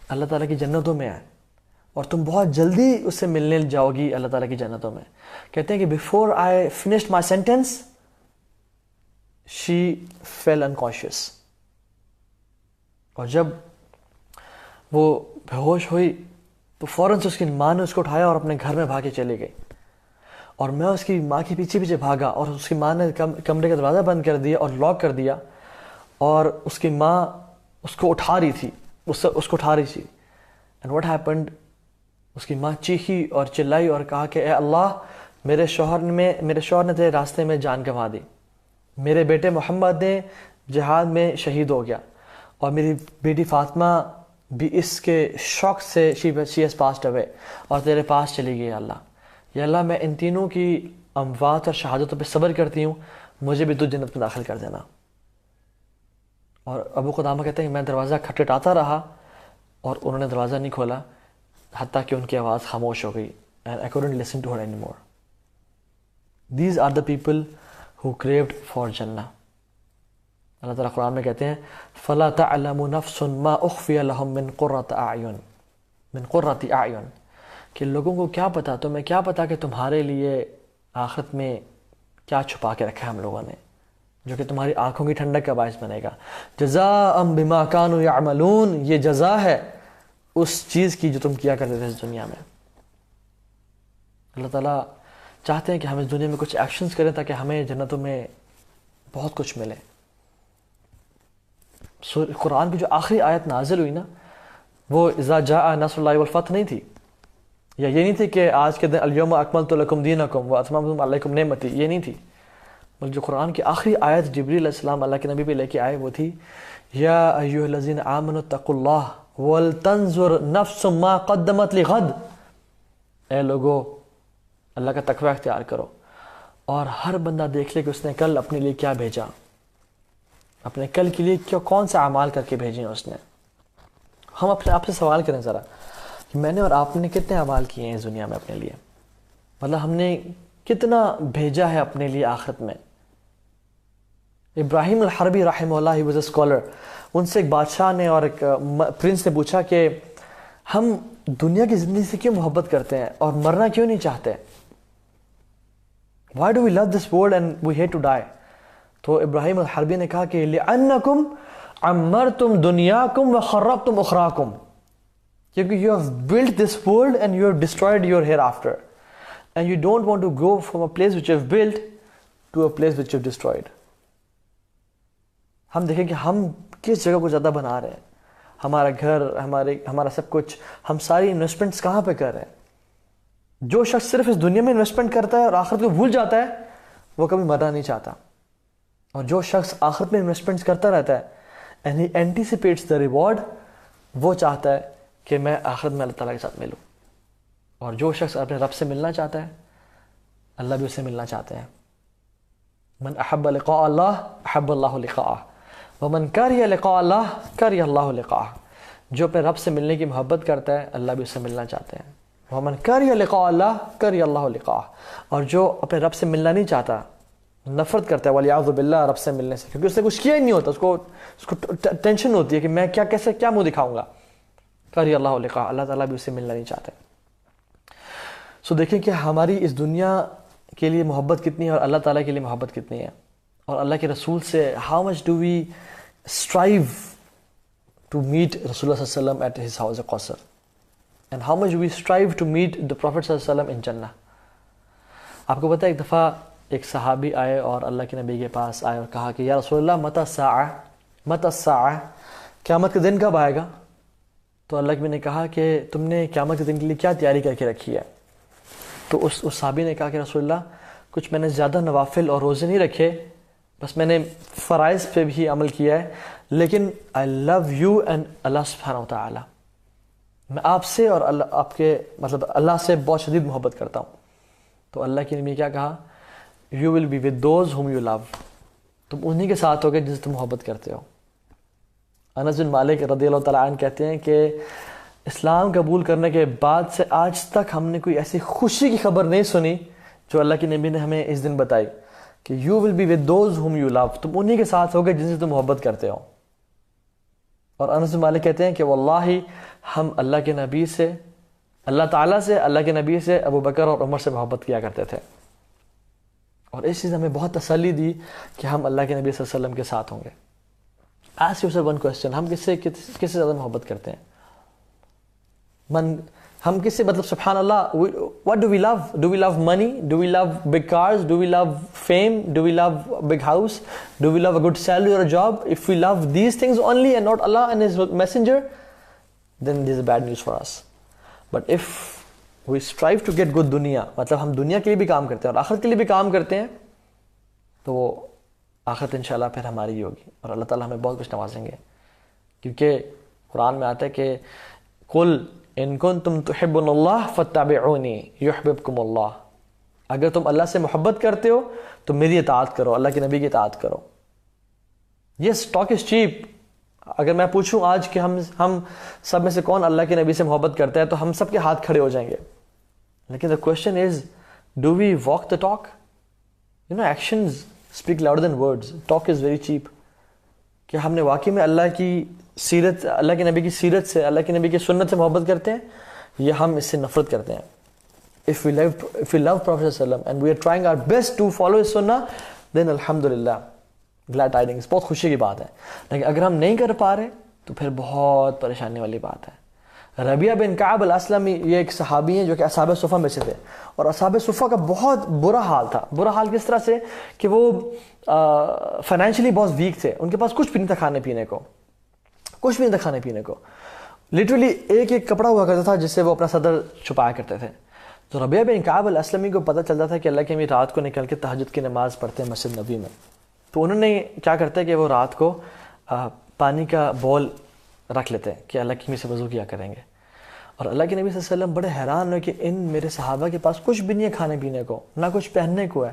اللہ تعالیٰ کی جنتوں میں ہے اور تم بہت جلدی اس سے ملنے جاؤ گی اللہ تعالیٰ کی جنتوں میں. کہتے ہیں کہ before I finished my sentence she fell unconscious. اور جب وہ بے ہوش ہوئی تو فوراً سے اس کی ماں نے اس کو اٹھایا اور اپنے گھر میں بھاگے چلی گئی. اور میں اس کی ماں کے پیچھے پیچھے بھاگا اور اس کی ماں نے کمرے کا دروازہ بند کر دیا اور لاک کر دیا, اور اس کی ماں اس کو اٹھا رہی تھی, اس کو اٹھا رہی تھی. اینڈ واٹ ہیپنڈ, اس کی ماں چیخی اور چلائی اور کہا کہ اے اللہ, میرے شوہر نے تیرے راستے میں جان گنوا دی, میرے بیٹے محمد نے جہاد میں شہید ہو گیا, اور میری بیٹی فاطمہ بھی اس کے شوق سے she has passed away اور تیرے پاس چلی گئی. اللہ یا اللہ, میں ان تینوں کی اموات اور شہادتوں پہ صبر کرتی ہوں, مجھے بھی تو جنت میں داخل کر دینا. اور ابو قدامہ کہتے ہیں کہ میں دروازہ کھٹکھٹاتا رہا اور انہوں نے دروازہ نہیں کھولا حتیٰ کہ ان کی آواز خاموش ہو گئی. And I couldn't listen to her anymore. These are the people who craved for Jannah. اللہ تعالیٰ قرآن میں کہتے ہیں فَلَا تَعْلَمُ نَفْسٌ مَا أُخْفِيَ لَهُم مِّن قُرَّةِ أَعْيُن, کہ لوگوں کو کیا پتا, تمہیں کیا پتا کہ تمہارے لیے آخرت میں کیا چھپا کے رکھا ہے ہم لوگوں نے, جو کہ تمہاری آنکھوں کی ٹھنڈک کا باعث بنے گا. جزاء بما كانوا يعملون, یہ جزا ہے اس چیز کی جو تم کیا کرتے تھے اس دنیا میں. اللہ تعالیٰ چاہتے ہیں کہ ہم اس دنیا میں کچھ ایکشنز کریں تاکہ ہمیں جنتوں میں بہت کچھ ملے. قرآن کی جو آخری آیت نازل ہوئی نا, وہ اذا جاء نصر اللہ والفتح نہیں تھی, یا یہ نہیں تھی کہ آج کے دن الیوم اکملت لکم دینکم واتممت علیکم نعمتی, یہ نہیں تھی. بلکہ جو قرآن کی آخری آیت جبریل علیہ السلام اللہ کے نبی پہ لے کے آئے وہ تھی یا ایھا الذین آمنوا اتقوا اللہ ولتنظر نفس ما قدمت لغد. اے لوگو, اللہ کا تقوی اختیار کرو اور ہر بندہ دیکھ لے کہ اس نے کل اپنے لیے کیا بھیجا, اپنے کل کے لیے کون سے اعمال کر کے بھیجے ہیں اس نے. ہم اپنے آپ سے سوال کریں ذرا کہ میں نے اور آپ نے کتنے اعمال کیے ہیں اس دنیا میں اپنے لیے, مطلب ہم نے کتنا بھیجا ہے اپنے لیے آخرت میں. ابراہیم الحربی رحمہ اللہ, ہی واز اے اسکالر, ان سے ایک بادشاہ نے اور ایک پرنس نے پوچھا کہ ہم دنیا کی زندگی سے کیوں محبت کرتے ہیں اور مرنا کیوں نہیں چاہتے, why do we love this world and we hate to die. تو ابراہیم الحربی نے کہا کہ لِأَنَّكُمْ عَمَّرْتُمْ دُنْيَاكُمْ وَخَرَّبْتُمْ أُخْرَاكُمْ, کیونکہ you have built this world and you have destroyed your hereafter and you don't want to go from a place which you have built to a place which you have destroyed. ہم دیکھیں کہ ہم کس جگہ کو زیادہ بنا رہے ہیں, ہمارا گھر, ہمارا سب کچھ, ہم ساری انویسٹمنٹس کہاں پہ کر رہے ہیں. جو شخص صرف اس دنیا میں انویسٹمنٹ کرتا ہے اور آخرت کو بھول جاتا ہے وہ کبھی مرنا نہیں چاہتا, اور جو شخص آخرت میں انویسٹمنٹس کرتا رہتا ہے and he anticipates the reward, وہ چاہتا ہے کہ میں آخرت میں اللہ تعالیٰ کے ساتھ ملوں. اور جو شخص اپنے رب سے ملنا چاہتا ہے اللہ بھی اس سے ملنا چاہتے ہیں. من احب لقاء اللہ احب اللہ لقاءہ ومن کریہ لقاء اللہ کریہ اللہ لقاءہ. جو اپنے رب سے ملنے کی محبت کرتا ہے اللہ بھی اس سے ملنا چاہتے ہیں. ومن کریہ لقاء اللہ کریہ اللہ لقاءہ. اور جو اپنے رب سے ملنا نہیں چاہتا, نفرت کرتا ہے والیعوذ باللہ رب سے ملنے سے, کیونکہ اس نے کچھ کیا ہی نہیں ہوتا, اس کو ٹینشن ہوتی ہے کہ میں کیا منہ دکھاؤں گا. کریہ اللہ لقاءہ, اللہ تعالیٰ بھی اس سے ملنا نہیں چاہتے. سو دیکھیں کہ ہماری اس دنیا کے لیے محبت کتنی ہے اور اللہ تعالیٰ کے لیے محبت کتنی ہے, اور اللہ کے رسول سے how much do we strive to meet رسول اللہ صلی اللہ علیہ وسلم ایٹ ہز ہاؤس کوثر, and how much we strive to meet the prophet صلی اللہ علیہ وسلم ان جنہ. آپ کو پتہ ہے ایک دفعہ ایک صحابی آئے اور اللہ کے نبی کے پاس آئے اور کہا کہ یا رسول اللہ متی الساعہ, متی الساعہ, قیامت کا دن کب آئے گا. تو اللہ کے نبی نے کہا کہ تم نے قیامت کے دن کے لیے کیا تیاری کر کے رکھی ہے. تو اس صحابی نے کہا کہ رسول اللہ کچھ میں نے زیادہ نوافل اور روزے نہیں رکھے, بس میں نے فرائض پہ بھی عمل کیا ہے, لیکن آئی لو یو اینڈ اللہ سبحانہ و تعالی, میں آپ سے اور اللہ آپ کے اللہ سے بہت شدید محبت کرتا ہوں. تو اللہ کے نبی کیا کہا you will be with those whom you love. تم انہی کے ساتھ ہوگے جن سے تم محبت کرتے ہو. انس بن مالک رضی اللہ تعالیٰ عنہ کہتے ہیں کہ اسلام قبول کرنے کے بعد سے آج تک ہم نے کوئی ایسی خوشی کی خبر نہیں سنی جو اللہ کے نبی نے ہمیں اس دن بتائی کہ you will be with those whom you love. تم انہی کے ساتھ ہوگے جن سے تم محبت کرتے ہو. اور انس بن مالک کہتے ہیں کہ واللہ ہم اللہ کے نبی سے، اللہ تعالیٰ سے، اللہ کے نبی سے، ابو بکر اور عمر سے محبت کیا کرتے تھے. اور اس چیز ہمیں بہت تسلی دی کہ ہم اللہ کے نبی صلی اللہ علیہ وسلم کے ساتھ ہوں گے. Ask yourself one question. ہم کس سے زیادہ محبت کرتے ہیں؟ ہم کس سے، مطلب سبحان اللہ، what do we love? Do we love money? Do we love big cars? Do we love fame? Do we love a big house? Do we love a good salary or a job? If we love these things only and not Allah and His Messenger, then this is bad news for us. But if we strive to get good dunya, مطلب ہم دنیا کے لیے بھی کام کرتے ہیں اور آخرت کے لیے بھی کام کرتے ہیں، تو وہ آخرت انشاءاللہ پھر ہماری ہی ہوگی اور اللہ تعالیٰ ہمیں بہت کچھ نوازیں گے. کیونکہ قرآن میں آتا ہے کہ قل ان کنتم تحبون اللہ فاتبعونی یحببکم اللہ. اگر تم اللہ سے محبت کرتے ہو تو میری اطاعت کرو، اللہ کے نبی کی اطاعت کرو. یس، ٹاک از چیپ. اگر میں پوچھوں آج کہ ہم سب میں سے کون اللہ کے نبی سے محبت کرتا ہے تو ہم سب کے ہاتھ کھڑے ہو جائیں گے. لیکن the question is, do we walk the talk? Actions speak louder than words. Talk is very cheap. کہ ہم نے واقعی میں اللہ کی سیرت، اللہ کے نبی کی سیرت سے، اللہ کے نبی کی سنت سے محبت کرتے ہیں یا ہم اس سے نفرت کرتے ہیں. If we love Prophet sallallahu alaihi wasallam and we are trying our best to follow his sunnah, then alhamdulillah, glad tidings، بہت خوشی کی بات ہے. لیکن اگر ہم نہیں کر پا رہے تو پھر بہت پریشانی والی بات ہے. ربیعہ بن کعب الاسلمی، یہ ایک صحابی ہیں جو کہ اصحاب صفہ میں سے تھے، اور اصحاب صفہ کا بہت برا حال تھا. برا حال کس طرح سے کہ وہ فائنینشلی بہت ویک تھے. ان کے پاس کچھ بھی نہیں تھا کھانے پینے کو، کچھ بھی نہیں تھا کھانے پینے کو. لٹرلی ایک کپڑا ہوا کرتا تھا جس سے وہ اپنا صدر چھپایا کرتے تھے. تو ربیعہ بن کعب الاسلمی کو پتہ چلتا تھا کہ اللہ کے نبی رات کو نکل کے تہجد کی نماز پڑھتے ہیں مسجد نبی میں. تو انہوں نے کیا کرتے ہیں کہ وہ رات کو پانی کا بول رکھ لیتے ہیں کہ اللہ کے نبی سے وضو کیا کریں گے. اور اللہ کے نبی صلی اللہ علیہ وسلم بڑے حیران ہوئے کہ ان میرے صحابہ کے پاس کچھ بھی نہیں ہے کھانے پینے کو، نہ کچھ پہننے کو ہے،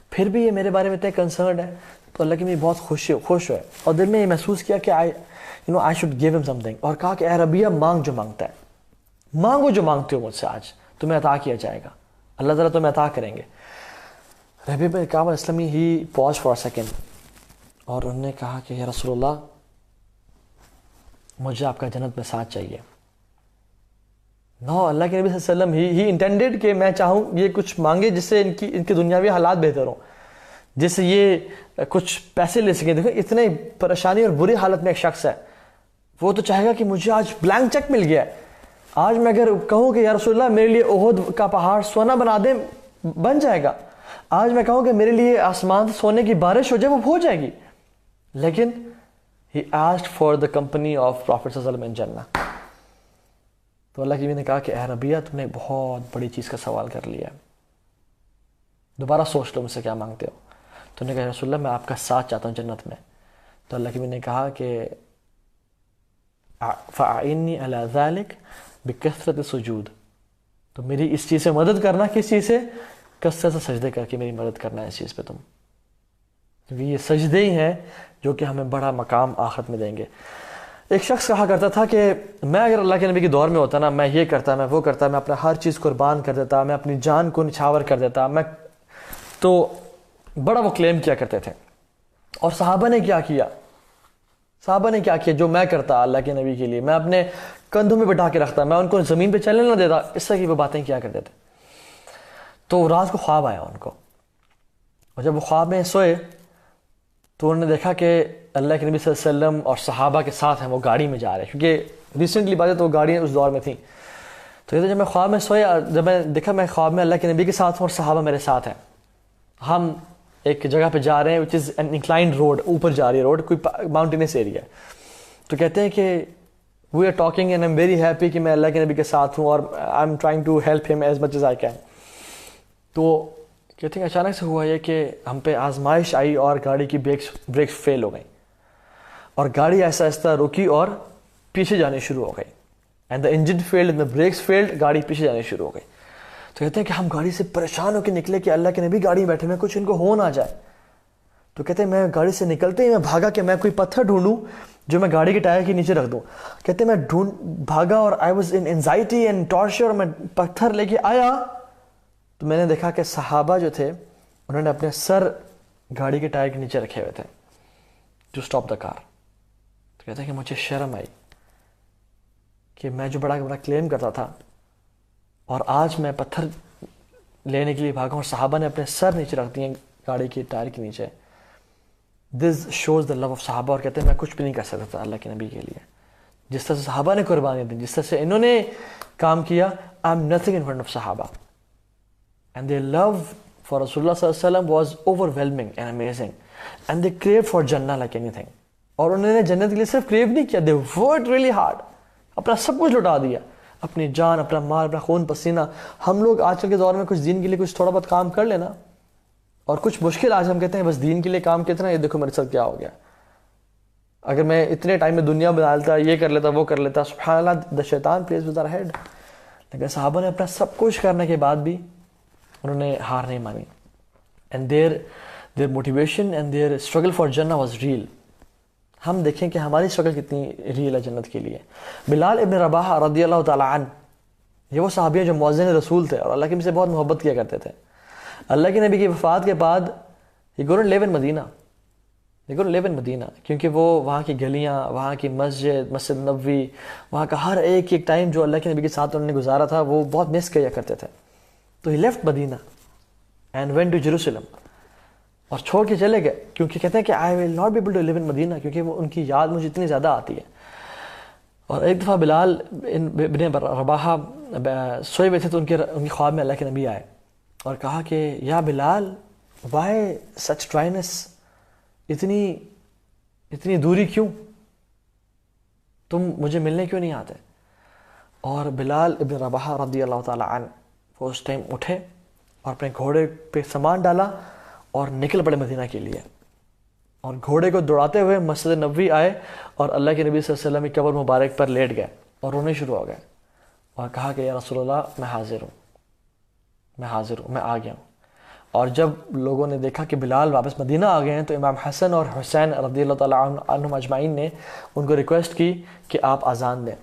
پھر بھی یہ میرے بارے میں اتنے کنسرنڈ ہے. تو اللہ کے نبی بہت خوش ہوئے اور دل میں یہ محسوس کیا کہ I should give him something. اور کہا کہ اے ربیعہ، مانگ جو مانگتا ہے، مانگو جو مانگتے ہو مجھ سے، آج تمہیں عطا کیا جائے گا، اللہ تعالیٰ تمہیں عطا کریں گے. ربیعہ بن کعب الاسلمی ہی پاز فار سیکنڈ اور انہوں نے کہا کہ یا رسول اللہ، مجھے آپ کا جنت میں ساتھ چاہیے. نو، اللہ کے نبی صلی اللہ علیہ وسلم ہی انٹینڈیڈ کہ میں چاہوں یہ کچھ مانگے جس سے ان کے دنیاوی حالات بہتر ہوں، جس سے یہ کچھ پیسے لے سکیں. دیکھو اتنے پریشانی اور بری حالت میں ایک شخص ہے، وہ تو چاہے گا کہ مجھے آج بلینک چیک مل گیا ہے. آج میں اگر کہوں کہ یا رسول اللہ میرے لیے احد کا پہاڑ سونا بنا دیں، بن جائے گا. آج میں کہوں کہ میرے لیے آسمان سے سونے کی بارش ہو جائے، وہ ہو جائے گی. لیکن he asked for the company of Prophet صلی اللہ علیہ وسلم in Jannah. تو اللہ کی نبی نے کہا کہ اے ربیعہ، تم نے بہت بڑی چیز کا سوال کر لیا ہے، دوبارہ سوچ لو مجھ سے کیا مانگتے ہو. تو نے کہا رسول اللہ، میں آپ کا ساتھ چاہتا ہوں جنت میں. تو اللہ کی نبی نے کہا کہ فَأَعِنِّي عَلَى ذَلِكَ بِكَثْرَةِ السُّجُودِ. تو میری اس چیز سے مدد کرنا، کس چیز سے؟ کثرت سے سجدے کر کے میری مدد کرنا ہے اس چیز پہ تم، کیونکہ یہ سجدے ہی ہیں جو کہ ہمیں بڑا مقام آخرت میں دیں گے. ایک شخص کہا کرتا تھا کہ میں اگر اللہ کے نبی کے دور میں ہوتا نا، میں یہ کرتا، میں وہ کرتا، میں اپنا ہر چیز قربان کر دیتا، میں اپنی جان کو نچھاور کر دیتا. تو بڑا وہ کلیم کیا کرتے تھے. اور صحابہ نے کیا کیا؟ صحابہ نے کیا کیا جو میں کرتا اللہ کے نبی کے لیے؟ میں اپنے کندھوں میں بٹھا کے رکھتا، میں ان کو زمین پہ چلنے نہ دیتا. اس طرح کی وہ باتیں کیا کرتے تھے. تو رات کو خواب آیا ان کو، اور جب وہ خواب میں سوئے تو انہوں نے دیکھا کہ اللہ کے نبی صلی اللہ علیہ وسلم اور صحابہ کے ساتھ ہیں، وہ گاڑی میں جا رہے ہیں، کیونکہ ریسنٹلی بات ہے تو وہ گاڑیاں اس دور میں تھیں. تو یہ جب میں خواب میں سویا، جب میں دیکھا میں خواب میں اللہ کے نبی کے ساتھ ہوں اور صحابہ میرے ساتھ ہیں، ہم ایک جگہ پہ جا رہے ہیں وچ از این انکلائنڈ روڈ، اوپر جا رہی ہے روڈ، کوئی ماؤنٹینس ایریا ہے. تو کہتے ہیں کہ we are talking and I am very happy کہ میں اللہ کے نبی کے ساتھ ہوں اور I am trying to help him as much as I can. تو کہتے ہیں اچانک سے ہوا یہ کہ ہم پہ آزمائش آئی اور گاڑی کی بریکس فیل ہو گئیں، اور گاڑی ایسا آہستہ رکی اور پیچھے جانے شروع ہو گئی. And the engine failed and the brakes failed, گاڑی پیچھے جانے شروع ہو گئی. تو کہتے ہیں کہ ہم گاڑی سے پریشان ہو کے نکلے کہ اللہ کے نبی گاڑی میں بیٹھے ہوئے کچھ ان کو ہو نہ جائے. تو کہتے ہیں میں گاڑی سے نکلتے ہی میں بھاگا کہ میں کوئی پتھر ڈھونڈوں جو میں گاڑی کے ٹائر کے نیچے رکھ دوں. کہتے ہیں میں بھاگا اور I was in anxiety and torture, اور میں پتھر لے کے آیا تو میں نے دیکھا کہ صحابہ جو تھے انہوں نے اپنے سر گاڑی کے ٹائر کے نیچے رکھے ہوئے تھے ٹو اسٹاپ دا کار. تو کہتے ہیں کہ مجھے شرم آئی کہ میں جو بڑا بڑا کلیم کرتا تھا اور آج میں پتھر لینے کے لیے بھاگا اور صحابہ نے اپنے سر نیچے رکھ دیے گاڑی کے ٹائر کے نیچے. This shows the love of صحابہ. اور کہتے ہیں میں کچھ بھی نہیں کر سکتا تھا اللہ کے نبی کے لیے. جس طرح سے صحابہ نے قربانی دی, جس طرح سے انہوں نے کام کیا, I am nothing in front of صحابہ. اینڈ دیئر لو فار رسول اللہ صلی اللہ علیہ وسلم was over whelming and amazing, and they crew for جنہ لائک اینی تھنگ. اور انہوں نے جنت کے لیے صرف کریو نہیں کیا, دے ورکڈ ریئلی ہارڈ, اپنا سب کچھ لٹا دیا, اپنی جان, اپنا مال, اپنا خون پسینہ. ہم لوگ آج کل کے دور میں کچھ دین کے لیے کچھ تھوڑا بہت کام کر لینا, اور کچھ مشکل آج ہم کہتے ہیں بس دین کے لیے کام کتنا, یہ دیکھو میرے ساتھ کیا ہو گیا. اگر میں اتنے ٹائم میں دنیا بنا لیتا, یہ کر لیتا, وہ کر لیتا, سبحان اللہ, دا شیطان پلیز ود آور ہیڈ. لیکن صحابہ نے اپنا سب کچھ کرنے کے بعد بھی انہوں نے ہار نہیں مانی. And their motivation and their struggle for Jinnah was real. ہم دیکھیں کہ ہماری اسٹرگل کتنی ریئل ہے جنت کے لیے. بلال ابن رباح رضی اللہ تعالیٰ عنہ, یہ وہ صحابی ہیں جو مؤذن رسول تھے اور اللہ کے نبی سے بہت محبت کیا کرتے تھے. اللہ کے نبی کی وفات کے بعد یہ گورن لیو ان مدینہ, یہ گورن لیو ان مدینہ, کیونکہ وہ وہاں کی گلیاں, وہاں کی مسجد نبوی, وہاں کا ہر ایک ٹائم جو اللہ کے نبی کے ساتھ انہوں نے گزارا تھا وہ بہت مس کیا کرتے تھے. تو he left Medina and went to Jerusalem, اور چھوڑ کے چلے گئے, کیونکہ کہتے ہیں کہ I will not be able to live in Medina, کیونکہ وہ ان کی یاد مجھے اتنی زیادہ آتی ہے. اور ایک دفعہ بلال ابن رباح سوئے ہوئے تھے تو ان کے خواب میں اللہ کے نبی آئے اور کہا کہ یا بلال, وائی سچ ڈرائنس, اتنی دوری کیوں, تم مجھے ملنے کیوں نہیں آتے. اور بلال ابن رباح رضی اللہ تعالیٰ عنہ وہ اس ٹائم اٹھے اور اپنے گھوڑے پہ سامان ڈالا اور نکل پڑے مدینہ کے لیے, اور گھوڑے کو دوڑاتے ہوئے مسجد نبوی آئے اور اللہ کے نبی صلی اللہ علیہ وسلم کی قبر مبارک پر لیٹ گئے اور رونے شروع ہو گئے اور کہا کہ یا رسول اللہ, میں حاضر ہوں, میں آ گیا ہوں. اور جب لوگوں نے دیکھا کہ بلال واپس مدینہ آ گئے ہیں تو امام حسن اور حسین رضی اللہ تعالیٰ عنہم اجمعین نے ان کو ریکویسٹ کی کہ آپ اذان دیں,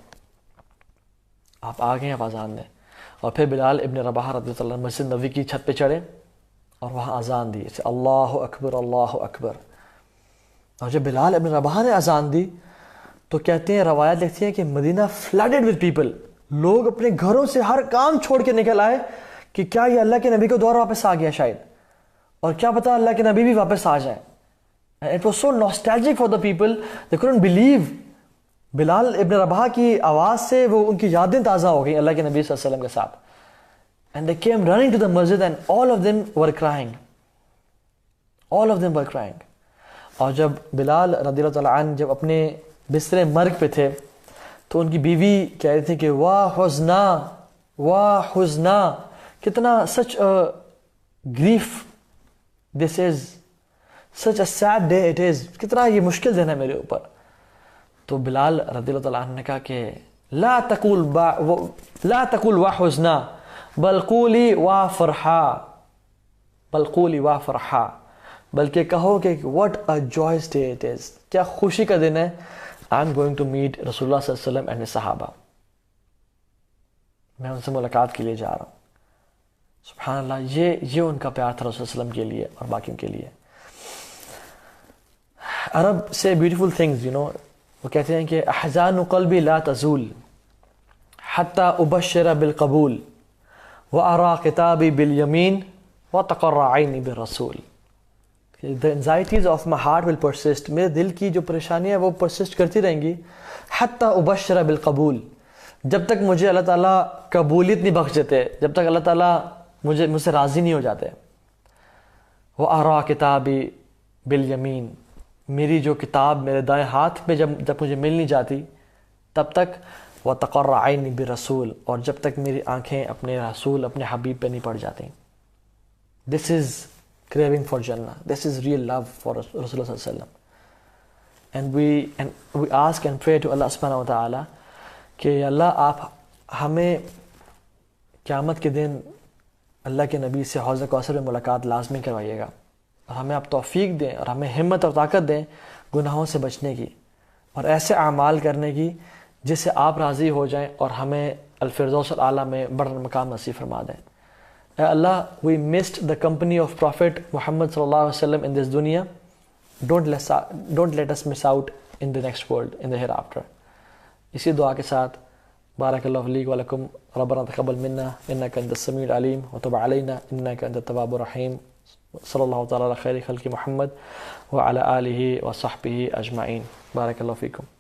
آپ آ گئے ہیں, آپ اذان دیں. اور پھر بلال ابن رباح رضی اللہ عنہ مسجد نبوی کی چھت پہ چڑھے اور وہاں اذان دی, اللہ اکبر اللہ اکبر. اور جب بلال ابن رباح نے اذان دی تو کہتے ہیں, روایت لکھتی ہیں کہ مدینہ فلڈڈ ود پیپل, لوگ اپنے گھروں سے ہر کام چھوڑ کے نکل آئے کہ کیا یہ اللہ کے نبی کو دور واپس آ گیا شاید, اور کیا پتا اللہ کے نبی بھی واپس آ جائیں. It was so nostalgic for the people, they couldn't believe. بلال ابن رباح کی آواز سے وہ ان کی یادیں تازہ ہو گئیں اللہ کے نبی صلی اللہ علیہ وسلم کے ساتھ. And they came running to the masjid and all of them were crying. All of them were crying. اور جب بلال رضی اللہ تعالیٰ عنہ جب اپنے بستر مرگ پہ تھے تو ان کی بیوی کہہ رہی تھی کہ واہ حزنا, کتنا such grief, this is such a sad day it is, کتنا یہ مشکل دن ہے میرے اوپر. تو بلال رضی اللہ تعالیٰ عنہ نے کہا کہ لا تقول وا حزنا بل قولی وا فرحا, بلکہ کہو کہ what a joyous day it is, کیا خوشی کا دن ہے. I'm going to meet رسول اللہ صلی اللہ علیہ وسلم and his صحابہ, میں ان سے ملاقات کے لیے جا رہا ہوں. سبحان اللہ, یہ ان کا پیار تھا رسول اللہ علیہ وسلم کے لیے اور باقیوں کے لیے. عرب سے بیوٹیفل تھنگز, وہ کہتے ہیں کہ احزان قلبی لا تزول حتی ابشر بالقبول وارا کتابی بالیمین وتقر عینی بالرسول. The anxieties of my heart will persist, میرے دل کی جو پریشانیاں وہ persist کرتی رہیں گی. حتی ابشر بالقبول, جب تک مجھے اللہ تعالیٰ قبولیت نہیں بخش دیتے, جب تک اللہ تعالیٰ مجھ سے راضی نہیں ہو جاتے. وارا کتابی بالیمین, میری جو کتاب میرے دائیں ہاتھ میں جب مجھے مل نہیں جاتی تب تک. وتقر عینی بالرسول, اور جب تک میری آنکھیں اپنے رسول اپنے حبیب پہ نہیں پڑ جاتی. This is craving for Jannah. This is real love for Rasulullah sallallahu alaihi wasallam. And we ask and pray to Allah subhanahu wa ta'ala کہ اللہ آپ ہمیں قیامت کے دن اللہ کے نبی سے حوض کوثر میں ملاقات لازمی کروائیے گا، اور ہمیں آپ توفیق دیں اور ہمیں ہمت اور طاقت دیں گناہوں سے بچنے کی اور ایسے اعمال کرنے کی جس سے آپ راضی ہو جائیں اور ہمیں الفردوس الاعلیٰ میں بڑا مقام نصیب فرما دیں۔ اے اللہ، we missed the company of prophet Muhammad صلی اللہ علیہ وسلم ان دس دنیا، don't let us miss out in the next world, in the hereafter۔ اسی دعا کے ساتھ بارک اللہ لیک ولکم، ربنا تقبل منا انک انت السمیع العلیم وتب علینا انک انت التواب الرحیم، صلی اللہ تعالی علی خیر خلق محمد وعلی آلہ وصحبہ اجمعین، بارک اللہ فیکم۔